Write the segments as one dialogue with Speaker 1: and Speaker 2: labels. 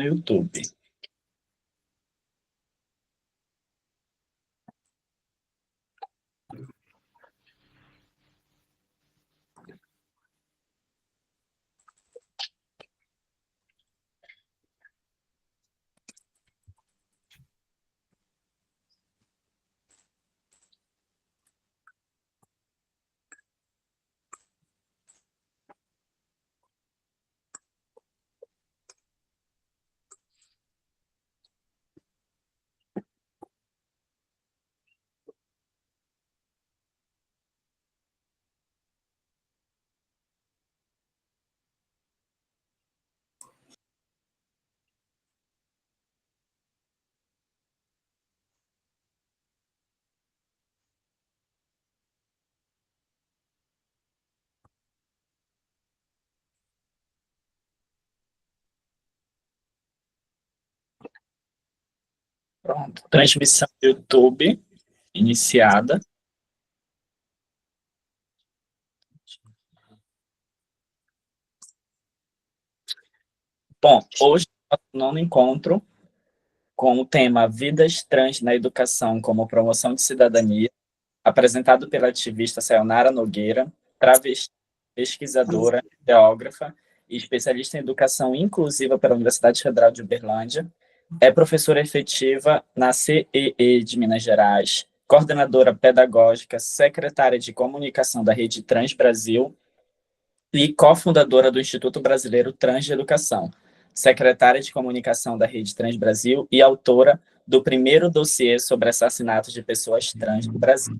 Speaker 1: YouTube. Pronto, transmissão do YouTube iniciada. Bom, hoje nosso nono encontro com o tema Vidas Trans na Educação como Promoção de Cidadania, apresentado pela ativista Sayonara Nogueira, travesti, pesquisadora, geógrafa e especialista em educação inclusiva pela Universidade Federal de Uberlândia. É professora efetiva na CEE de Minas Gerais, coordenadora pedagógica, secretária de comunicação da Rede Trans Brasil e cofundadora do Instituto Brasileiro Trans de Educação, secretária de comunicação da Rede Trans Brasil e autora do primeiro dossiê sobre assassinatos de pessoas trans no Brasil.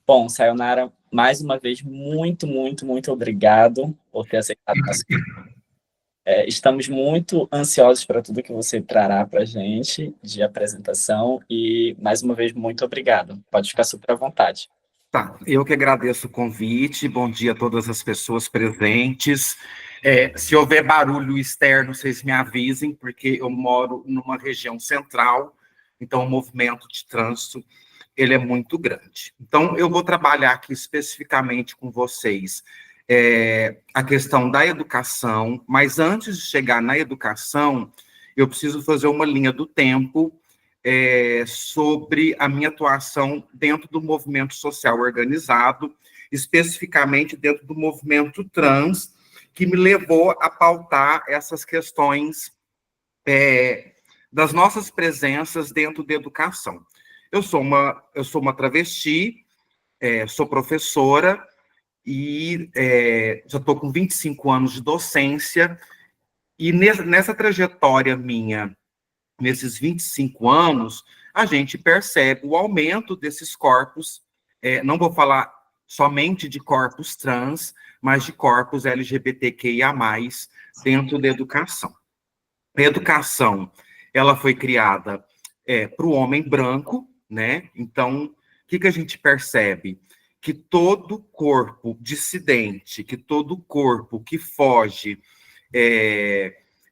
Speaker 1: Bom, Sayonara, mais uma vez, muito obrigado por ter aceitado o nosso convite. Estamos muito ansiosos para tudo que você trará para a gente de apresentação e, mais uma vez, muito obrigado. Pode ficar super à vontade.
Speaker 2: Tá, eu que agradeço o convite, bom dia a todas as pessoas presentes. Se houver barulho externo, vocês me avisem, porque eu moro numa região central, então o movimento de trânsito ele é muito grande. Então, eu vou trabalhar aqui especificamente com vocês a questão da educação, mas antes de chegar na educação, eu preciso fazer uma linha do tempo sobre a minha atuação dentro do movimento social organizado, especificamente dentro do movimento trans, que me levou a pautar essas questões das nossas presenças dentro da educação. Eu sou uma travesti, sou professora e já estou com 25 anos de docência, e nessa trajetória minha, nesses 25 anos, a gente percebe o aumento desses corpos, não vou falar somente de corpos trans, mas de corpos LGBTQIA+, dentro da educação. A educação, ela foi criada para o homem branco, né? Então, o que a gente percebe? Que todo corpo dissidente, que todo corpo que foge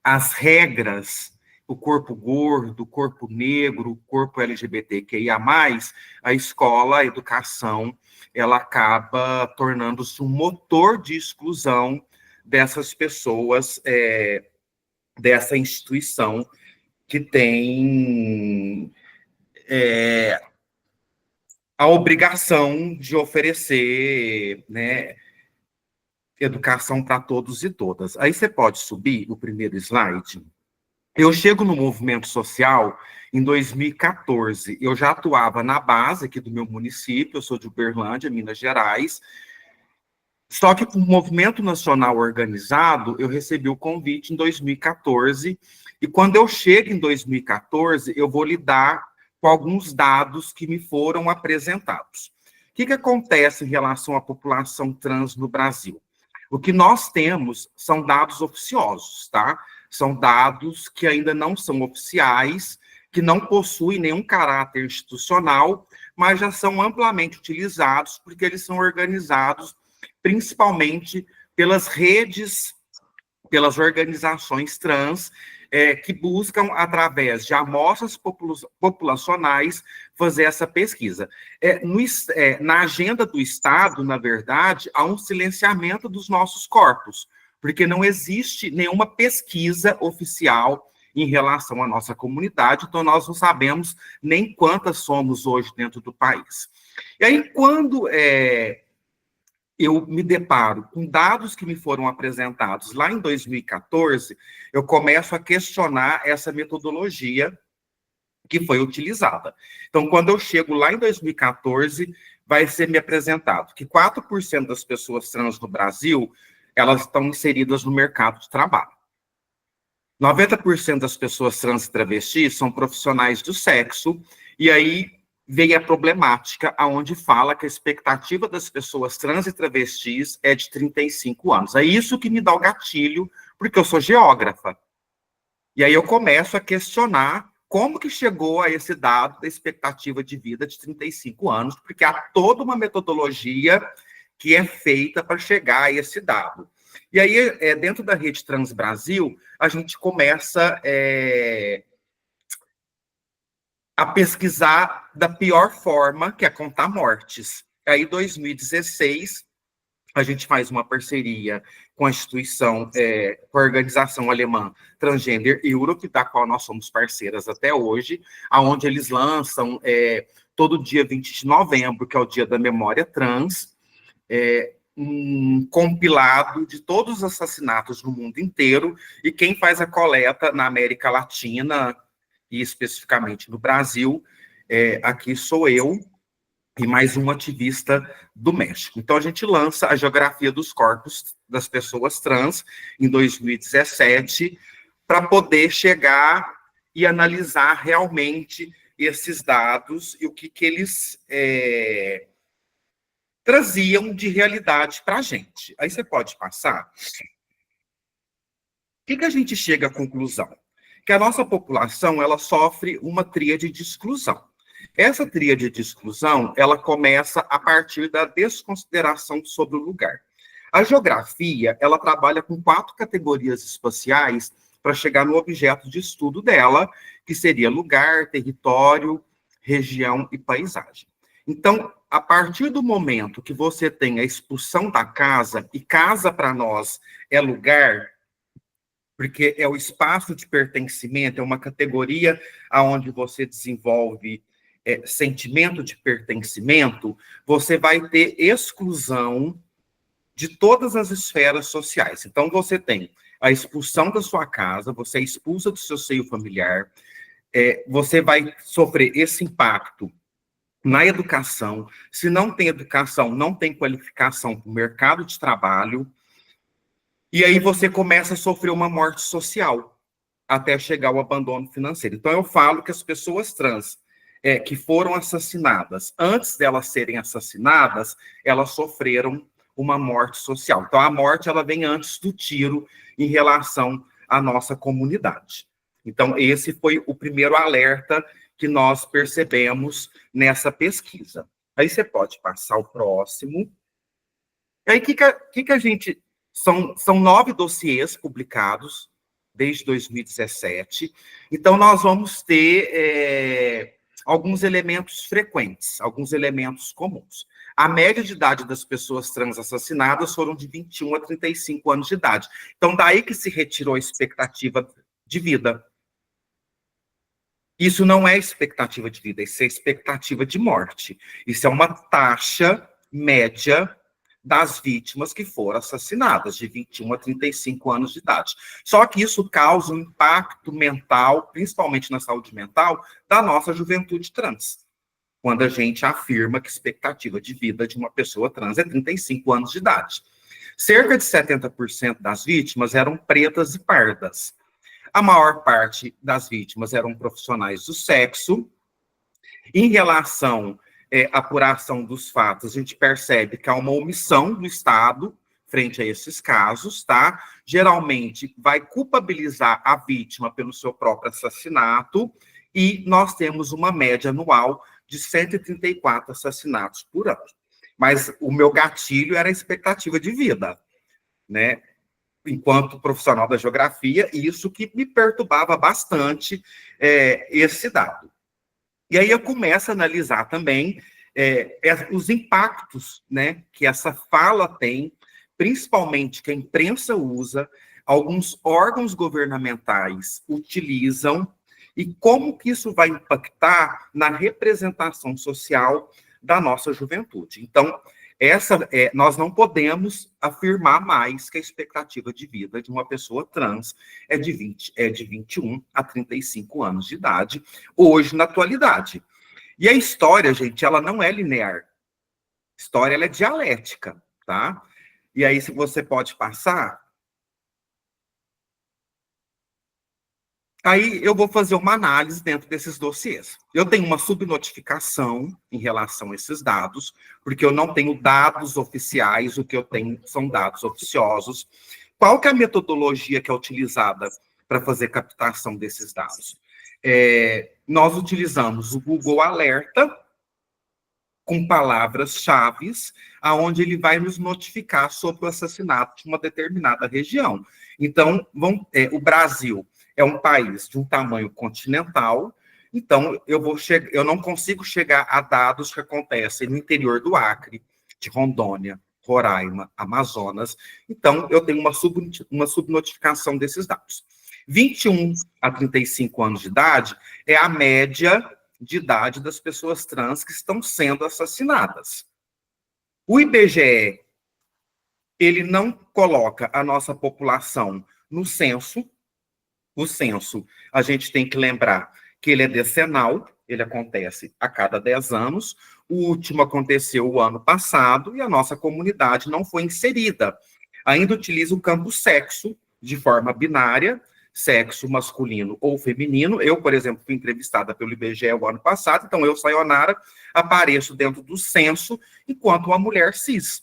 Speaker 2: às regras, o corpo gordo, o corpo negro, o corpo LGBTQIA+, a escola, a educação, ela acaba tornando-se um motor de exclusão dessas pessoas, dessa instituição que tem a obrigação de oferecer, né, educação para todos e todas. Aí você pode subir o primeiro slide. Eu chego no movimento social em 2014. Eu já atuava na base aqui do meu município, eu sou de Uberlândia, Minas Gerais. Só que com o movimento nacional organizado, eu recebi o convite em 2014. E quando eu chego em 2014, eu vou lidar com alguns dados que me foram apresentados. O que acontece em relação à população trans no Brasil? O que nós temos são dados oficiosos, tá? São dados que ainda não são oficiais, que não possuem nenhum caráter institucional, mas já são amplamente utilizados porque eles são organizados principalmente pelas redes, pelas organizações trans, que buscam, através de amostras populacionais, fazer essa pesquisa. Na agenda do Estado, na verdade, há um silenciamento dos nossos corpos, porque não existe nenhuma pesquisa oficial em relação à nossa comunidade, então nós não sabemos nem quantas somos hoje dentro do país. E aí, quando eu me deparo com dados que me foram apresentados lá em 2014, eu começo a questionar essa metodologia que foi utilizada. Então, quando eu chego lá em 2014, vai ser me apresentado que 4% das pessoas trans no Brasil, elas estão inseridas no mercado de trabalho. 90% das pessoas trans e travestis são profissionais do sexo, e aí vem a problemática, aonde fala que a expectativa das pessoas trans e travestis é de 35 anos. É isso que me dá o gatilho, porque eu sou geógrafa. E aí eu começo a questionar como que chegou a esse dado da expectativa de vida de 35 anos, porque há toda uma metodologia que é feita para chegar a esse dado. E aí, dentro da Rede Trans Brasil, a gente começa a pesquisar da pior forma, que é contar mortes. Aí, em 2016, a gente faz uma parceria com a instituição, com a organização alemã Transgender Europe, da qual nós somos parceiras até hoje, onde eles lançam, todo dia 20 de novembro, que é o Dia da Memória Trans, um compilado de todos os assassinatos no mundo inteiro, e quem faz a coleta na América Latina, e especificamente no Brasil, aqui sou eu, e mais um ativista do México. Então, a gente lança a Geografia dos Corpos das Pessoas Trans em 2017, para poder chegar e analisar realmente esses dados e o que eles traziam de realidade para a gente. Aí você pode passar. O que a gente chega à conclusão? Que a nossa população, ela sofre uma tríade de exclusão. Essa tríade de exclusão, ela começa a partir da desconsideração sobre o lugar. A geografia, ela trabalha com 4 categorias espaciais para chegar no objeto de estudo dela, que seria lugar, território, região e paisagem. Então, a partir do momento que você tem a expulsão da casa, e casa para nós é lugar, porque é o espaço de pertencimento, é uma categoria onde você desenvolve sentimento de pertencimento, você vai ter exclusão de todas as esferas sociais. Então, você tem a expulsão da sua casa, você é expulsa do seu seio familiar, você vai sofrer esse impacto na educação. Se não tem educação, não tem qualificação para o mercado de trabalho, e aí você começa a sofrer uma morte social, até chegar ao abandono financeiro. Então, eu falo que as pessoas trans que foram assassinadas, antes delas serem assassinadas, elas sofreram uma morte social. Então, a morte, ela vem antes do tiro em relação à nossa comunidade. Então, esse foi o primeiro alerta que nós percebemos nessa pesquisa. Aí você pode passar o próximo. E aí, o que a gente... São 9 dossiês publicados desde 2017. Então, nós vamos ter alguns elementos frequentes, alguns elementos comuns. A média de idade das pessoas trans assassinadas foram de 21 a 35 anos de idade. Então, daí que se retirou a expectativa de vida. Isso não é expectativa de vida, isso é expectativa de morte. Isso é uma taxa média das vítimas que foram assassinadas, de 21 a 35 anos de idade. Só que isso causa um impacto mental, principalmente na saúde mental, da nossa juventude trans. Quando a gente afirma que a expectativa de vida de uma pessoa trans é 35 anos de idade. Cerca de 70% das vítimas eram pretas e pardas. A maior parte das vítimas eram profissionais do sexo. Em relação apuração dos fatos, a gente percebe que há uma omissão do Estado frente a esses casos, tá? Geralmente vai culpabilizar a vítima pelo seu próprio assassinato, e nós temos uma média anual de 134 assassinatos por ano. Mas o meu gatilho era a expectativa de vida, né? Enquanto profissional da geografia, e isso que me perturbava bastante, esse dado. E aí eu começo a analisar também os impactos, né, que essa fala tem, principalmente que a imprensa usa, alguns órgãos governamentais utilizam e como que isso vai impactar na representação social da nossa juventude. Então, nós não podemos afirmar mais que a expectativa de vida de uma pessoa trans é de 21 a 35 anos de idade, hoje, na atualidade. E a história, gente, ela não é linear. A história, ela é dialética, tá? E aí, se você pode passar... Aí eu vou fazer uma análise dentro desses dossiês. Eu tenho uma subnotificação em relação a esses dados, porque eu não tenho dados oficiais, o que eu tenho são dados oficiosos. Qual que é a metodologia que é utilizada para fazer captação desses dados? Nós utilizamos o Google Alerta com palavras-chave, aonde ele vai nos notificar sobre o assassinato de uma determinada região. Então, o Brasil é um país de um tamanho continental, então eu não consigo chegar a dados que acontecem no interior do Acre, de Rondônia, Roraima, Amazonas. Então, eu tenho uma subnotificação desses dados. 21 a 35 anos de idade é a média de idade das pessoas trans que estão sendo assassinadas. O IBGE, ele não coloca a nossa população no censo. O censo, a gente tem que lembrar que ele é decenal, ele acontece a cada 10 anos, o último aconteceu o ano passado e a nossa comunidade não foi inserida. Ainda utiliza o campo sexo de forma binária, sexo masculino ou feminino. Eu, por exemplo, fui entrevistada pelo IBGE o ano passado, então eu, Sayonara, apareço dentro do censo enquanto uma mulher cis,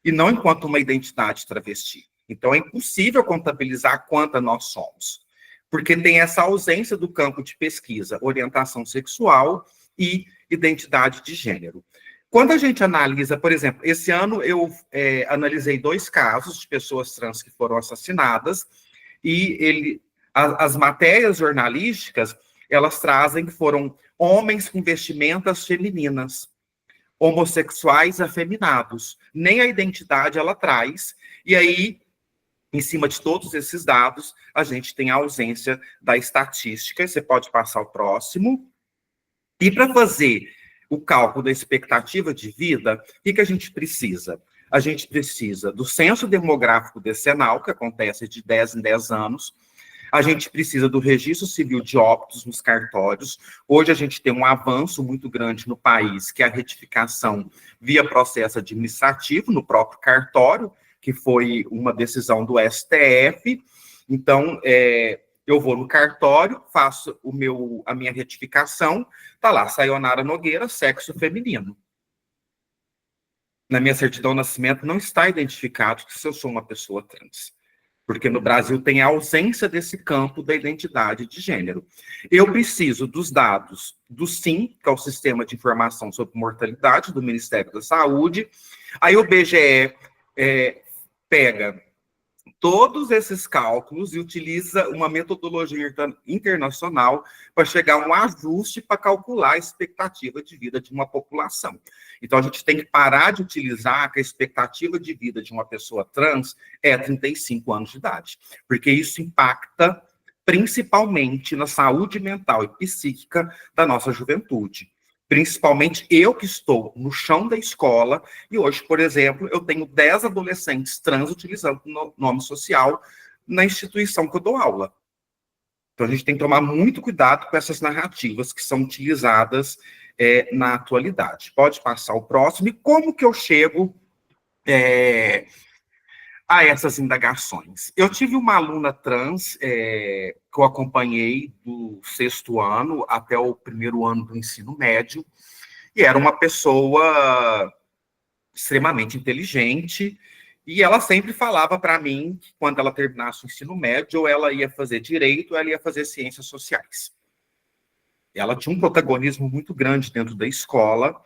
Speaker 2: e não enquanto uma identidade travesti. Então, é impossível contabilizar quanta nós somos, porque tem essa ausência do campo de pesquisa, orientação sexual e identidade de gênero. Quando a gente analisa, por exemplo, esse ano eu analisei 2 casos de pessoas trans que foram assassinadas, e as matérias jornalísticas, elas trazem que foram homens com vestimentas femininas, homossexuais afeminados. Nem a identidade ela traz, e aí, em cima de todos esses dados, a gente tem a ausência da estatística. Você pode passar o próximo. E para fazer o cálculo da expectativa de vida, o que a gente precisa? A gente precisa do censo demográfico decenal, que acontece de 10 em 10 anos. A gente precisa do registro civil de óbitos nos cartórios. Hoje a gente tem um avanço muito grande no país, que é a retificação via processo administrativo no próprio cartório, que foi uma decisão do STF. Então, eu vou no cartório, faço a minha retificação, tá lá, Sayonara Nogueira, sexo feminino. Na minha certidão de nascimento não está identificado que eu sou uma pessoa trans, porque no Brasil tem a ausência desse campo da identidade de gênero. Eu preciso dos dados do SIM, que é o Sistema de Informação sobre Mortalidade do Ministério da Saúde. Aí o BGE pega todos esses cálculos e utiliza uma metodologia internacional para chegar a um ajuste para calcular a expectativa de vida de uma população. Então, a gente tem que parar de utilizar que a expectativa de vida de uma pessoa trans é 35 anos de idade, porque isso impacta principalmente na saúde mental e psíquica da nossa juventude. Principalmente eu que estou no chão da escola, e hoje, por exemplo, eu tenho 10 adolescentes trans utilizando o nome social na instituição que eu dou aula. Então, a gente tem que tomar muito cuidado com essas narrativas que são utilizadas na atualidade. Pode passar o próximo. E como que eu chego a essas indagações? Eu tive uma aluna trans que eu acompanhei do 6º ano até o 1º ano do ensino médio, e era uma pessoa extremamente inteligente, e ela sempre falava para mim que quando ela terminasse o ensino médio, ou ela ia fazer direito, ou ela ia fazer ciências sociais. Ela tinha um protagonismo muito grande dentro da escola,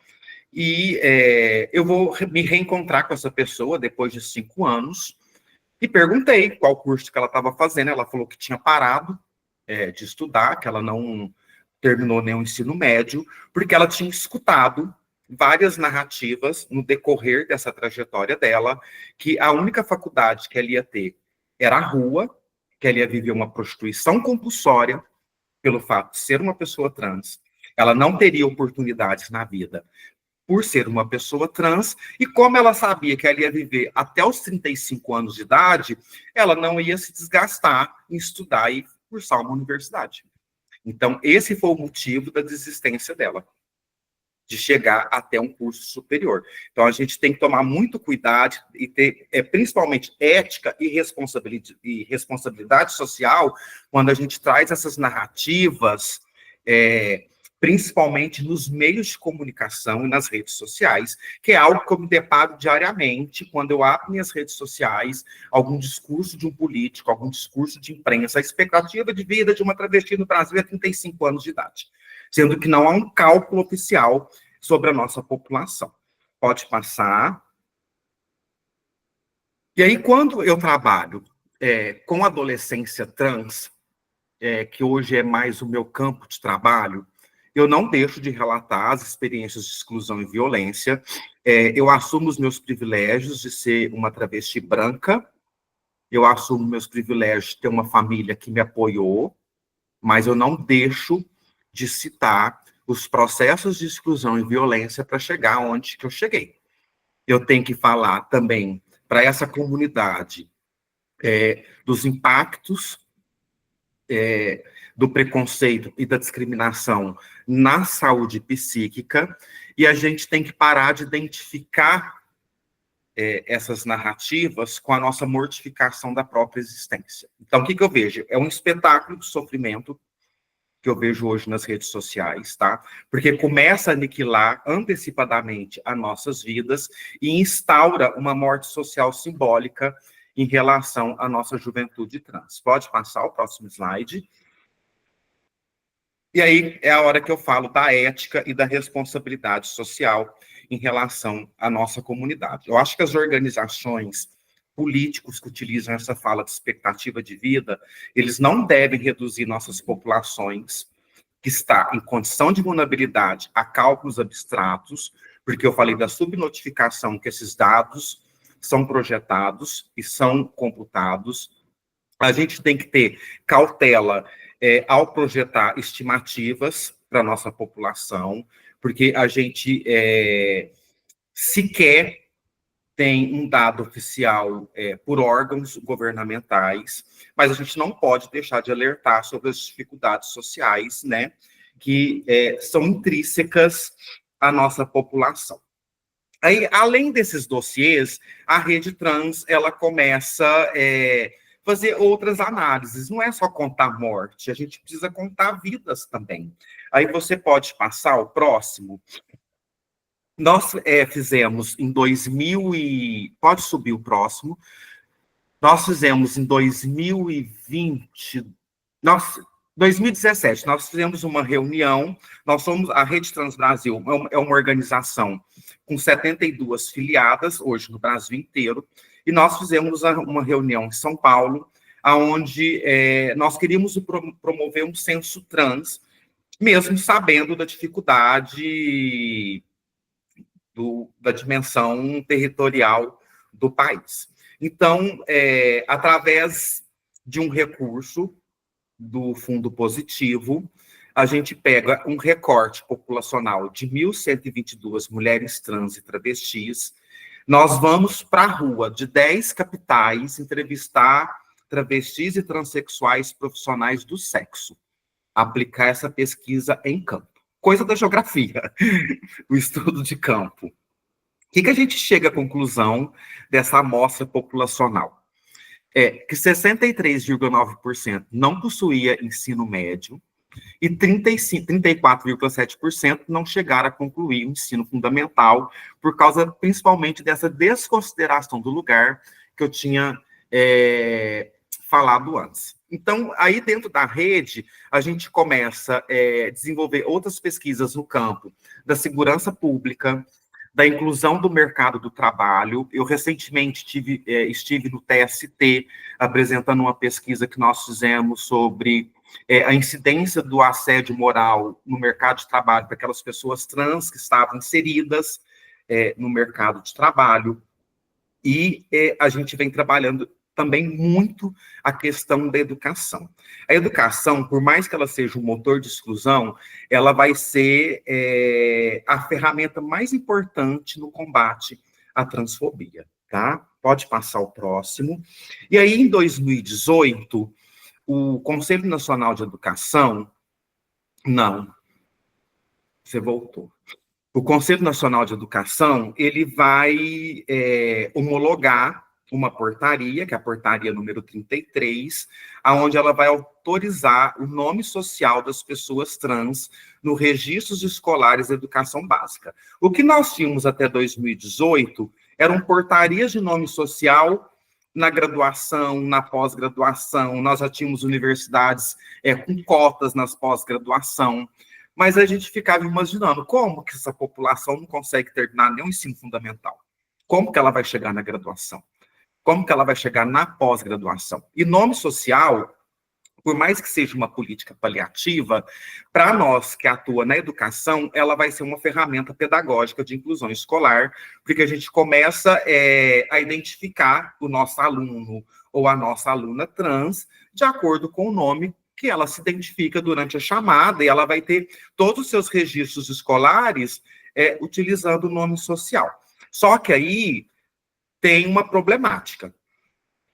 Speaker 2: e eu vou me reencontrar com essa pessoa depois de 5 anos, e perguntei qual curso que ela estava fazendo. Ela falou que tinha parado de estudar, que ela não terminou nenhum ensino médio, porque ela tinha escutado várias narrativas no decorrer dessa trajetória dela, que a única faculdade que ela ia ter era a rua, que ela ia viver uma prostituição compulsória pelo fato de ser uma pessoa trans. Ela não teria oportunidades na vida por ser uma pessoa trans, e como ela sabia que ela ia viver até os 35 anos de idade, ela não ia se desgastar em estudar e cursar uma universidade. Então, esse foi o motivo da desistência dela, de chegar até um curso superior. Então, a gente tem que tomar muito cuidado e ter, principalmente, ética e responsabilidade social quando a gente traz essas narrativas, principalmente nos meios de comunicação e nas redes sociais, que é algo que eu me deparo diariamente quando eu abro minhas redes sociais, algum discurso de um político, algum discurso de imprensa, a expectativa de vida de uma travesti no Brasil é 35 anos de idade, sendo que não há um cálculo oficial sobre a nossa população. Pode passar. E aí, quando eu trabalho com adolescência trans, que hoje é mais o meu campo de trabalho, eu não deixo de relatar as experiências de exclusão e violência. Eu assumo os meus privilégios de ser uma travesti branca, eu assumo meus privilégios de ter uma família que me apoiou, mas eu não deixo de citar os processos de exclusão e violência para chegar onde que eu cheguei. Eu tenho que falar também para essa comunidade dos impactos do preconceito e da discriminação na saúde psíquica, e a gente tem que parar de identificar essas narrativas com a nossa mortificação da própria existência. Então, o que eu vejo? É um espetáculo de sofrimento que eu vejo hoje nas redes sociais, tá? Porque começa a aniquilar antecipadamente as nossas vidas e instaura uma morte social simbólica em relação à nossa juventude trans. Pode passar o próximo slide. E aí é a hora que eu falo da ética e da responsabilidade social em relação à nossa comunidade. Eu acho que as organizações, políticos que utilizam essa fala de expectativa de vida, eles não devem reduzir nossas populações que está em condição de vulnerabilidade a cálculos abstratos, porque eu falei da subnotificação, que esses dados são projetados e são computados. A gente tem que ter cautela ao projetar estimativas para a nossa população, porque a gente sequer tem um dado oficial por órgãos governamentais, mas a gente não pode deixar de alertar sobre as dificuldades sociais, né, que são intrínsecas à nossa população. Aí, além desses dossiês, a Rede Trans, ela começa fazer outras análises. Não é só contar morte, a gente precisa contar vidas também. Aí você pode passar o próximo. Nós fizemos em 2000 e... Pode subir o próximo. Nós fizemos em 2020... 2017, nós fizemos uma reunião, nós somos, a Rede Trans Brasil é uma organização com 72 filiadas, hoje no Brasil inteiro, e nós fizemos uma reunião em São Paulo, onde nós queríamos promover um censo trans, mesmo sabendo da dificuldade da dimensão territorial do país. Então, através de um recurso do Fundo Positivo, a gente pega um recorte populacional de 1.122 mulheres trans e travestis, nós vamos para a rua de 10 capitais entrevistar travestis e transexuais profissionais do sexo, aplicar essa pesquisa em campo. Coisa da geografia, o estudo de campo. O que a gente chega à conclusão dessa amostra populacional? Que 63,9% não possuía ensino médio e 34,7% não chegaram a concluir o ensino fundamental, por causa principalmente dessa desconsideração do lugar que eu tinha falado antes. Então, aí dentro da rede, a gente começa a desenvolver outras pesquisas no campo da segurança pública, da inclusão do mercado do trabalho. Eu recentemente estive no TST apresentando uma pesquisa que nós fizemos sobre a incidência do assédio moral no mercado de trabalho para aquelas pessoas trans que estavam inseridas no mercado de trabalho. E a gente vem trabalhando também muito a questão da educação. A educação, por mais que ela seja um motor de exclusão, ela vai ser a ferramenta mais importante no combate à transfobia, tá? Pode passar o próximo. E aí, em 2018, o Conselho Nacional de Educação... Não, você voltou. O Conselho Nacional de Educação, ele vai homologar uma portaria, que é a portaria número 33, aonde ela vai autorizar o nome social das pessoas trans no registros escolares da educação básica. O que nós tínhamos até 2018 eram portarias de nome social na graduação, na pós-graduação, nós já tínhamos universidades com cotas nas pós-graduação, mas a gente ficava imaginando como que essa população não consegue terminar nem o ensino fundamental. Como que ela vai chegar na graduação? Como que ela vai chegar na pós-graduação? E nome social, por mais que seja uma política paliativa, para nós que atua na educação, ela vai ser uma ferramenta pedagógica de inclusão escolar, porque a gente começa a identificar o nosso aluno ou a nossa aluna trans de acordo com o nome que ela se identifica durante a chamada, e ela vai ter todos os seus registros escolares utilizando o nome social. Só que aí tem uma problemática.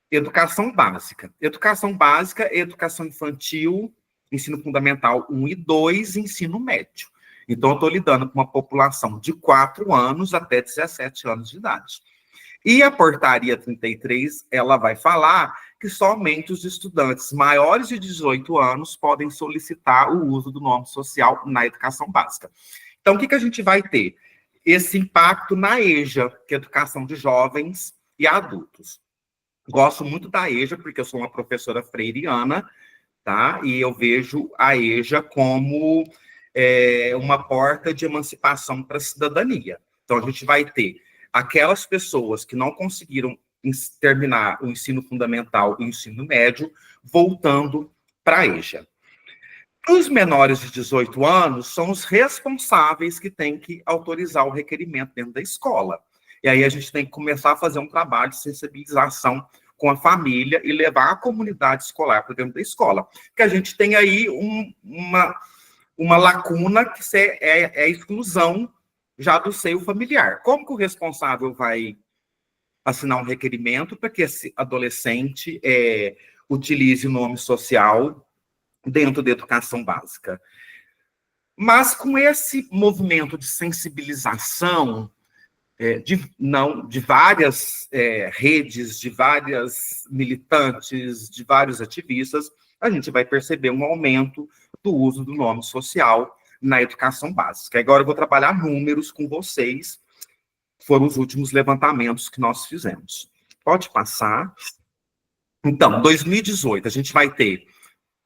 Speaker 2: Educação básica. Educação básica, educação infantil, ensino fundamental 1 e 2, ensino médio. Então, eu estou lidando com uma população de 4 anos até 17 anos de idade. E a portaria 33, ela vai falar que somente os estudantes maiores de 18 anos podem solicitar o uso do nome social na educação básica. Então, o que a gente vai ter? Esse impacto na EJA, que é a educação de jovens e adultos. Gosto muito da EJA, porque eu sou uma professora freiriana, tá? E eu vejo a EJA como uma porta de emancipação para a cidadania. Então, a gente vai ter aquelas pessoas que não conseguiram terminar o ensino fundamental e o ensino médio, voltando para a EJA. Os menores de 18 anos são os responsáveis que têm que autorizar o requerimento dentro da escola. E aí a gente tem que começar a fazer um trabalho de sensibilização com a família e levar a comunidade escolar para dentro da escola. Porque a gente tem aí uma lacuna que é a exclusão já do seio familiar. Como que o responsável vai assinar um requerimento para que esse adolescente utilize o nome social dentro da educação básica? Mas com esse movimento de sensibilização de várias redes, de várias militantes, de vários ativistas, a gente vai perceber um aumento do uso do nome social na educação básica. Agora eu vou trabalhar números com vocês, foram os últimos levantamentos que nós fizemos. Pode passar. Então, 2018, a gente vai ter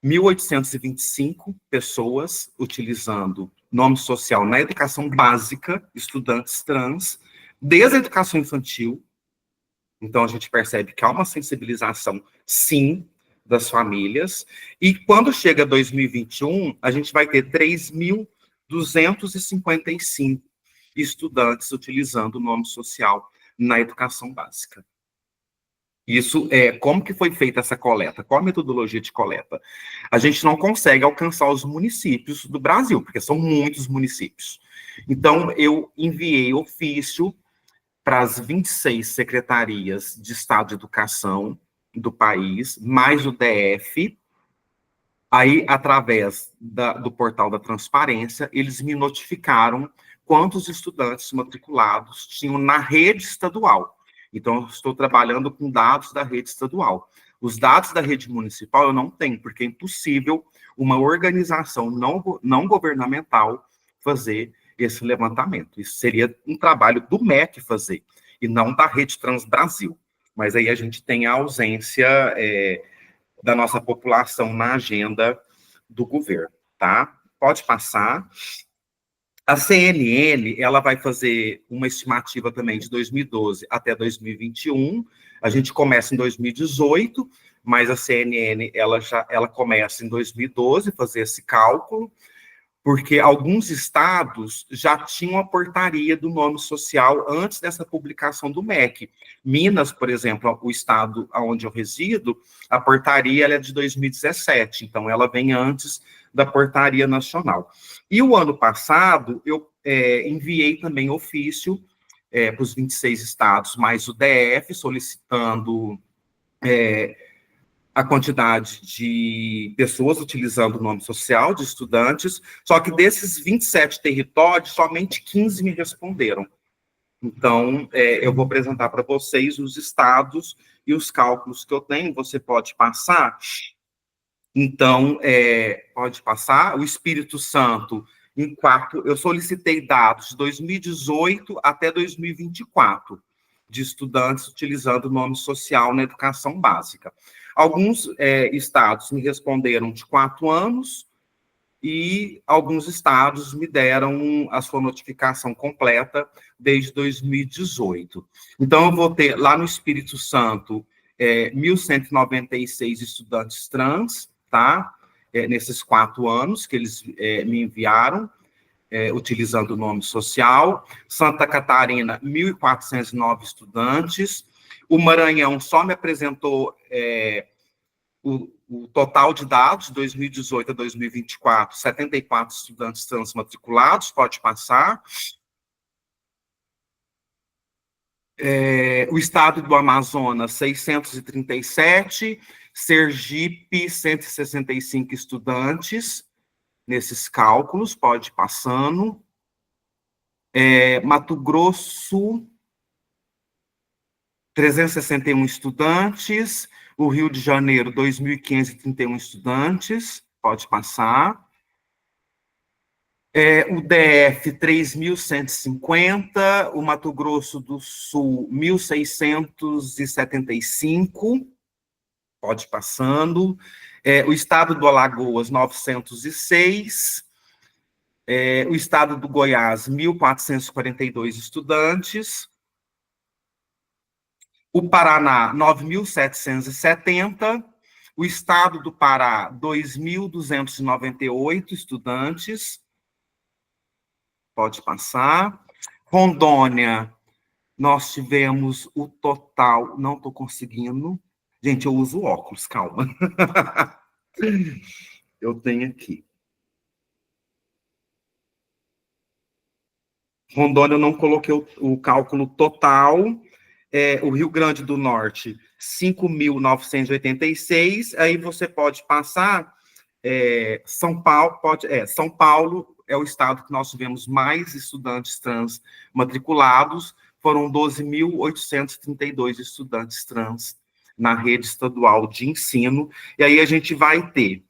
Speaker 2: 1.825 pessoas utilizando nome social na educação básica, estudantes trans, desde a educação infantil. Então, a gente percebe que há uma sensibilização, sim, das famílias. E quando chega 2021, a gente vai ter 3.255 estudantes utilizando o nome social na educação básica. Isso como que foi feita essa coleta? Qual a metodologia de coleta? A gente não consegue alcançar os municípios do Brasil, porque são muitos municípios. Então, eu enviei ofício para as 26 secretarias de Estado de Educação do país, mais o DF. Aí, através do portal da transparência, eles me notificaram quantos estudantes matriculados tinham na rede estadual. Então, eu estou trabalhando com dados da rede estadual. Os dados da rede municipal eu não tenho, porque é impossível uma organização não governamental fazer esse levantamento. Isso seria um trabalho do MEC fazer, e não da Rede Trans Brasil. Mas aí a gente tem a ausência da nossa população na agenda do governo, tá? Pode passar. A CNN, ela vai fazer uma estimativa também de 2012 até 2021. A gente começa em 2018, mas a CNN, ela começa em 2012, fazer esse cálculo, porque alguns estados já tinham a portaria do nome social antes dessa publicação do MEC. Minas, por exemplo, o estado onde eu resido, a portaria ela é de 2017, então ela vem antes da portaria nacional. E o ano passado, eu enviei também ofício para os 26 estados, mais o DF, solicitando a quantidade de pessoas utilizando o nome social, de estudantes, só que desses 27 territórios, somente 15 me responderam. Então, eu vou apresentar para vocês os estados e os cálculos que eu tenho, você pode passar. Então, pode passar. O Espírito Santo, eu solicitei dados de 2018 até 2024, de estudantes utilizando o nome social na educação básica. Alguns estados me responderam de 4 anos e alguns estados me deram a sua notificação completa desde 2018. Então, eu vou ter lá no Espírito Santo 1.196 estudantes trans, tá? Nesses 4 anos que eles me enviaram, utilizando o nome social. Santa Catarina, 1.409 estudantes. O Maranhão só me apresentou o total de dados, de 2018 a 2024, 74 estudantes transmatriculados, pode passar. O estado do Amazonas, 637, Sergipe, 165 estudantes, nesses cálculos, pode ir passando. Mato Grosso, 361 estudantes. O Rio de Janeiro, 2.531 estudantes, pode passar. O DF, 3.150. O Mato Grosso do Sul, 1.675. Pode ir passando. O estado do Alagoas, 906. O estado do Goiás, 1.442 estudantes. O Paraná, 9.770. O estado do Pará, 2.298 estudantes. Pode passar. Rondônia, nós tivemos o total, não estou conseguindo. Gente, eu uso óculos, calma. Eu tenho aqui. Rondônia, eu não coloquei o cálculo total. O Rio Grande do Norte, 5.986. Aí você pode passar. São Paulo é o estado que nós tivemos mais estudantes trans matriculados. Foram 12.832 estudantes trans na rede estadual de ensino. E aí a gente vai ter,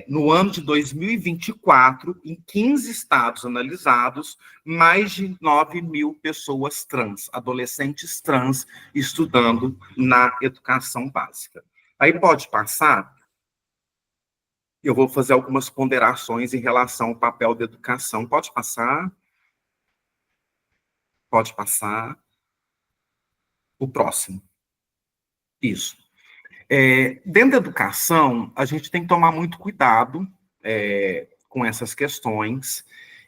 Speaker 2: no ano de 2024, em 15 estados analisados, mais de 9.000 pessoas trans, adolescentes trans, estudando na educação básica. Aí pode passar. Eu vou fazer algumas ponderações em relação ao papel da educação. Pode passar. Pode passar. O próximo. Isso. Dentro da educação, a gente tem que tomar muito cuidado com essas questões.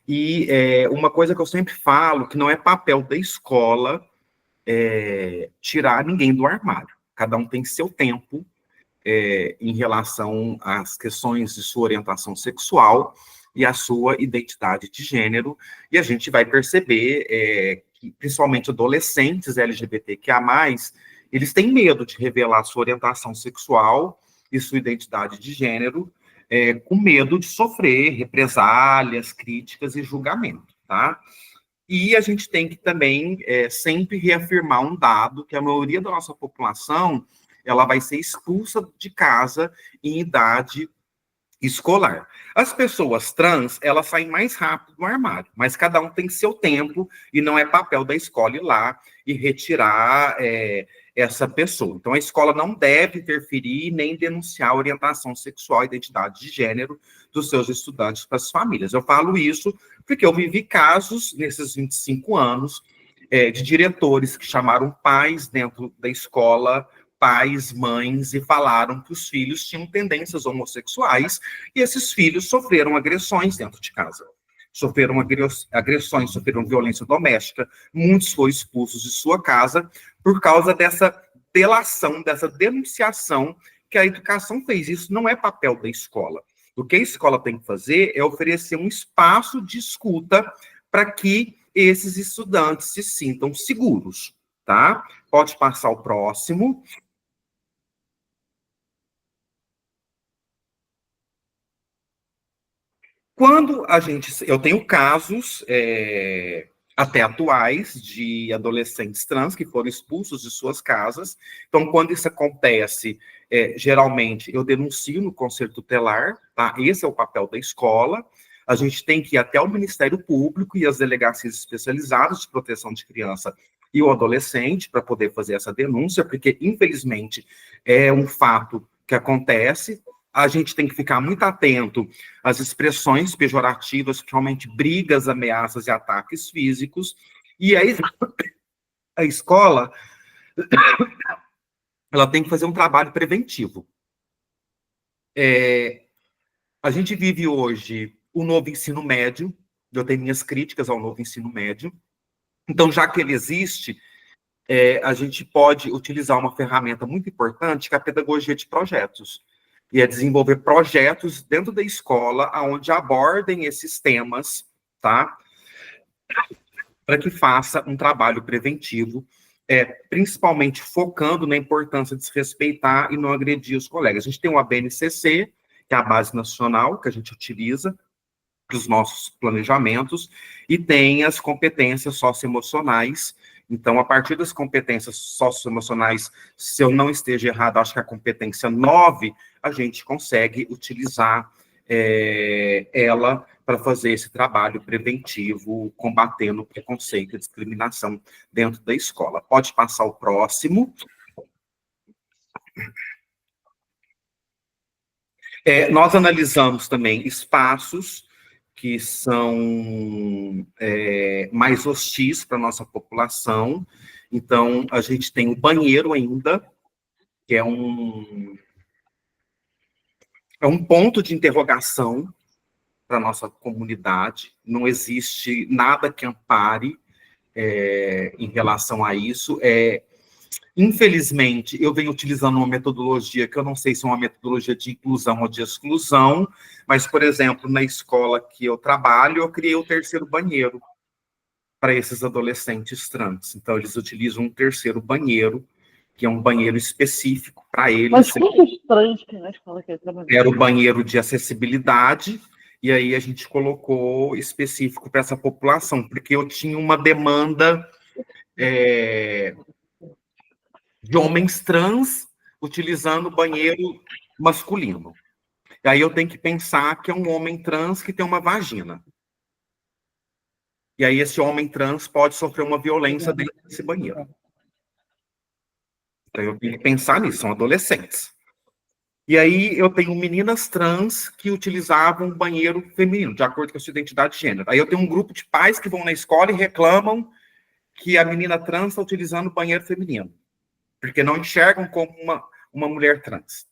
Speaker 2: E uma coisa que eu sempre falo, que não é papel da escola tirar ninguém do armário. Cada um tem seu tempo em relação às questões de sua orientação sexual e a sua identidade de gênero, e a gente vai perceber que, principalmente adolescentes LGBTQIA+, eles têm medo de revelar sua orientação sexual e sua identidade de gênero, com medo de sofrer represálias, críticas e julgamento, tá? E a gente tem que também sempre reafirmar um dado, que a maioria da nossa população ela vai ser expulsa de casa em idade escolar. As pessoas trans, elas saem mais rápido do armário, mas cada um tem seu tempo e não é papel da escola ir lá e retirar essa pessoa. Então, a escola não deve interferir nem denunciar a orientação sexual e identidade de gênero dos seus estudantes para as famílias. Eu falo isso porque eu vivi casos, nesses 25 anos, de diretores que chamaram pais dentro da escola pais, mães, e falaram que os filhos tinham tendências homossexuais, e esses filhos sofreram agressões dentro de casa. Sofreram agressões, sofreram violência doméstica, muitos foram expulsos de sua casa por causa dessa delação, dessa denunciação que a educação fez. Isso não é papel da escola. O que a escola tem que fazer é oferecer um espaço de escuta para que esses estudantes se sintam seguros, tá? Pode passar o próximo. Quando eu tenho casos até atuais de adolescentes trans que foram expulsos de suas casas. Então, quando isso acontece, geralmente eu denuncio no Conselho Tutelar, tá? Esse é o papel da escola. A gente tem que ir até o Ministério Público e as delegacias especializadas de proteção de criança e o adolescente para poder fazer essa denúncia, porque, infelizmente, é um fato que acontece. A gente tem que ficar muito atento às expressões pejorativas, principalmente brigas, ameaças e ataques físicos. E aí, a escola, ela tem que fazer um trabalho preventivo. A gente vive hoje o novo ensino médio, eu tenho minhas críticas ao novo ensino médio. Então, já que ele existe, a gente pode utilizar uma ferramenta muito importante, que é a pedagogia de projetos. E é desenvolver projetos dentro da escola, onde abordem esses temas, tá? Para que faça um trabalho preventivo, principalmente focando na importância de se respeitar e não agredir os colegas. A gente tem o ABNCC, que é a base nacional, que a gente utiliza para os nossos planejamentos, e tem as competências socioemocionais. Então, a partir das competências socioemocionais, se eu não esteja errado, acho que a competência 9, a gente consegue utilizar ela para fazer esse trabalho preventivo, combatendo o preconceito e discriminação dentro da escola. Pode passar o próximo. Nós analisamos também espaços que são mais hostis para a nossa população. Então, a gente tem o banheiro ainda, que é um ponto de interrogação para a nossa comunidade. Não existe nada que ampare em relação a isso. Infelizmente, eu venho utilizando uma metodologia que eu não sei se é uma metodologia de inclusão ou de exclusão, mas, por exemplo, na escola que eu trabalho, eu criei o terceiro banheiro para esses adolescentes trans. Então, eles utilizam um terceiro banheiro, que é um banheiro específico para eles.
Speaker 3: Mas quantos trans que na escola que ele trabalhou?
Speaker 2: Era o banheiro de acessibilidade, e aí a gente colocou específico para essa população, porque eu tinha uma demanda de homens trans utilizando banheiro masculino. E aí eu tenho que pensar que é um homem trans que tem uma vagina. E aí esse homem trans pode sofrer uma violência dentro desse banheiro. Então eu tenho que pensar nisso, são adolescentes. E aí eu tenho meninas trans que utilizavam um banheiro feminino, de acordo com a sua identidade de gênero. Aí eu tenho um grupo de pais que vão na escola e reclamam que a menina trans está utilizando o banheiro feminino, porque não enxergam como uma mulher trans.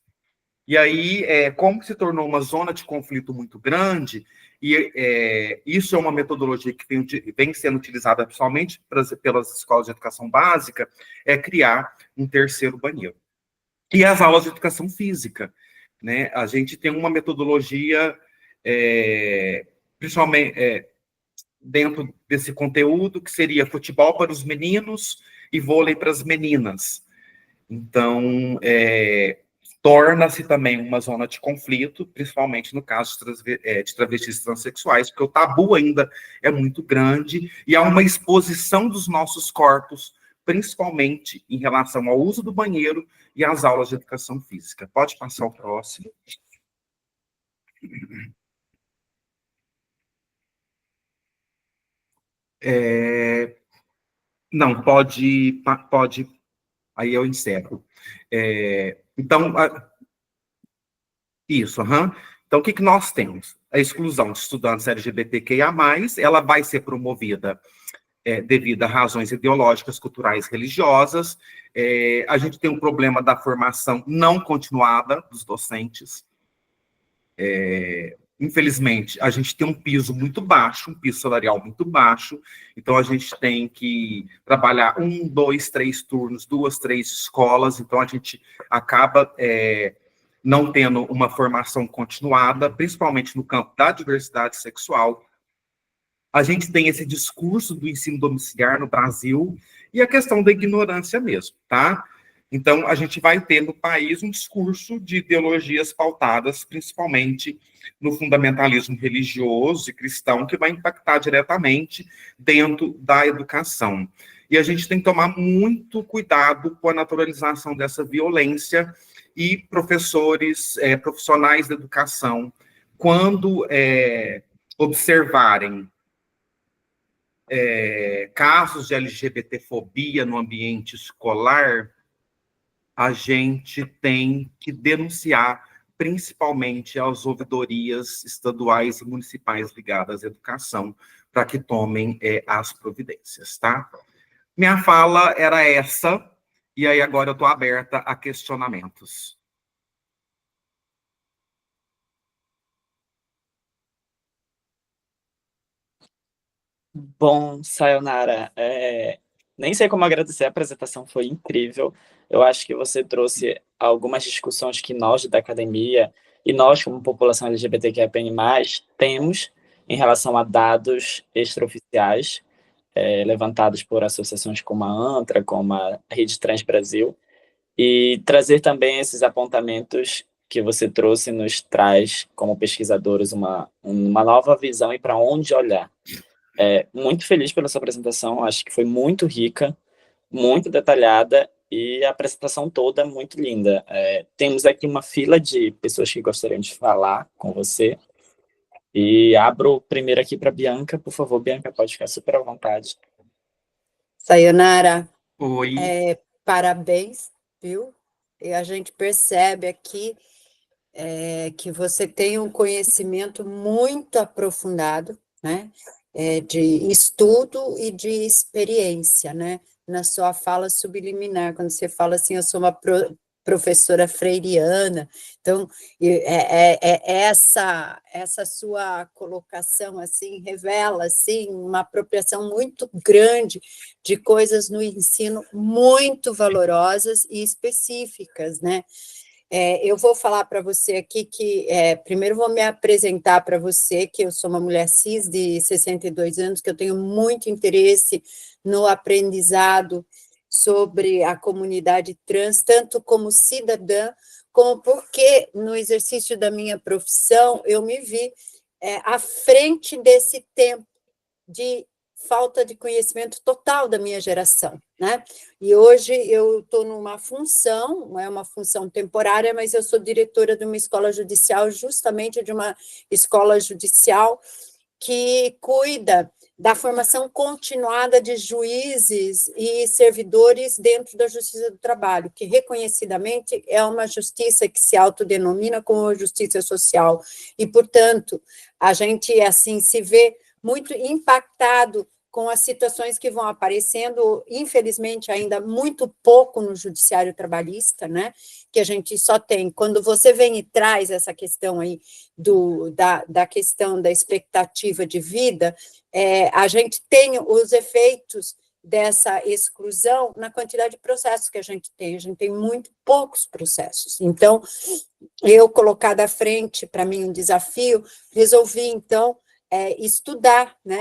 Speaker 2: E aí, como se tornou uma zona de conflito muito grande, e isso é uma metodologia que vem sendo utilizada principalmente pelas escolas de educação básica, é criar um terceiro banheiro. E as aulas de educação física, né? A gente tem uma metodologia, principalmente dentro desse conteúdo, que seria futebol para os meninos e vôlei para as meninas. Então, torna-se também uma zona de conflito, principalmente no caso de travestis transexuais, porque o tabu ainda é muito grande e há uma exposição dos nossos corpos, principalmente em relação ao uso do banheiro e às aulas de educação física. Pode passar o próximo. Não, pode, aí eu encerro. Então, isso, Então, o que nós temos? A exclusão de estudantes LGBTQIA+, ela vai ser promovida devido a razões ideológicas, culturais, religiosas. A gente tem um problema da formação não continuada dos docentes. Infelizmente, a gente tem um piso muito baixo, um piso salarial muito baixo, então a gente tem que trabalhar 1, 2, 3 turnos, 2, 3 escolas, então a gente acaba não tendo uma formação continuada, principalmente no campo da diversidade sexual. A gente tem esse discurso do ensino domiciliar no Brasil e a questão da ignorância mesmo, tá? Então, a gente vai ter no país um discurso de ideologias pautadas principalmente no fundamentalismo religioso e cristão, que vai impactar diretamente dentro da educação. E a gente tem que tomar muito cuidado com a naturalização dessa violência e professores, profissionais da educação, quando observarem casos de LGBTfobia no ambiente escolar, a gente tem que denunciar principalmente as ouvidorias estaduais e municipais ligadas à educação, para que tomem as providências, tá? Minha fala era essa, e aí agora eu estou aberta a questionamentos.
Speaker 1: Bom, Sayonara, nem sei como agradecer, a apresentação foi incrível. Eu acho que você trouxe algumas discussões que nós da academia e nós, como população LGBTQIA+, temos em relação a dados extraoficiais, levantados por associações como a ANTRA, como a Rede Trans Brasil, e trazer também esses apontamentos que você trouxe nos traz, como pesquisadores, uma nova visão e para onde olhar. Muito feliz pela sua apresentação, acho que foi muito rica, muito detalhada e a apresentação toda muito linda. Temos aqui uma fila de pessoas que gostariam de falar com você e abro primeiro aqui para Bianca, por favor, Bianca, pode ficar super à vontade.
Speaker 4: Sayonara,
Speaker 2: Oi.
Speaker 4: Parabéns, viu? E a gente percebe aqui que você tem um conhecimento muito aprofundado, né? De estudo e de experiência, né? Na sua fala subliminar, quando você fala assim, eu sou uma professora freiriana, então, essa sua colocação, assim, revela, assim, uma apropriação muito grande de coisas no ensino muito valorosas e específicas, né? Eu vou falar para você aqui que, primeiro vou me apresentar para você, que eu sou uma mulher cis de 62 anos, que eu tenho muito interesse no aprendizado sobre a comunidade trans, tanto como cidadã, como porque no exercício da minha profissão eu me vi à frente desse tempo de falta de conhecimento total da minha geração, né? E hoje eu estou numa função, não é uma função temporária, mas eu sou diretora de uma escola judicial, justamente de uma escola judicial que cuida da formação continuada de juízes e servidores dentro da Justiça do Trabalho, que reconhecidamente é uma justiça que se autodenomina como justiça social, e, portanto, a gente, assim, se vê muito impactado com as situações que vão aparecendo, infelizmente, ainda muito pouco no judiciário trabalhista, né, que a gente só tem, quando você vem e traz essa questão aí da questão da expectativa de vida, a gente tem os efeitos dessa exclusão na quantidade de processos que a gente tem muito poucos processos. Então, eu colocada à frente, para mim, um desafio, resolvi, então, estudar, né,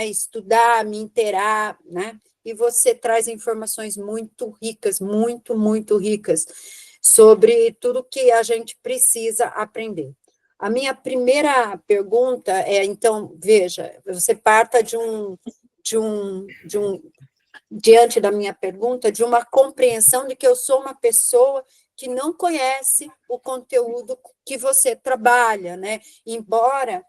Speaker 4: me inteirar, né, e você traz informações muito ricas, muito ricas, sobre tudo que a gente precisa aprender. A minha primeira pergunta então, veja, você parta diante da minha pergunta, de uma compreensão de que eu sou uma pessoa que não conhece o conteúdo que você trabalha, né, embora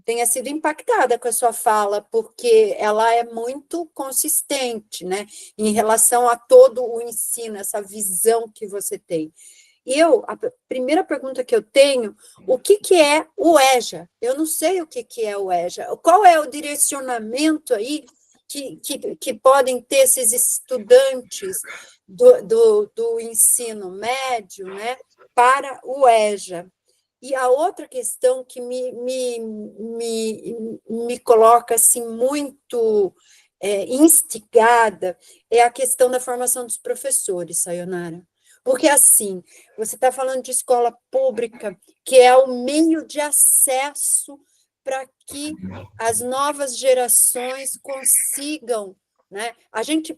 Speaker 4: tenha sido impactada com a sua fala, porque ela é muito consistente, né, em relação a todo o ensino, essa visão que você tem. A primeira pergunta que eu tenho, o que é o EJA? Eu não sei o que é o EJA. Qual é o direcionamento aí que podem ter esses estudantes do ensino médio, né, para o EJA. E a outra questão que me coloca assim, muito instigada é a questão da formação dos professores, Sayonara. Porque, assim, você está falando de escola pública, que é o meio de acesso para que as novas gerações consigam, né?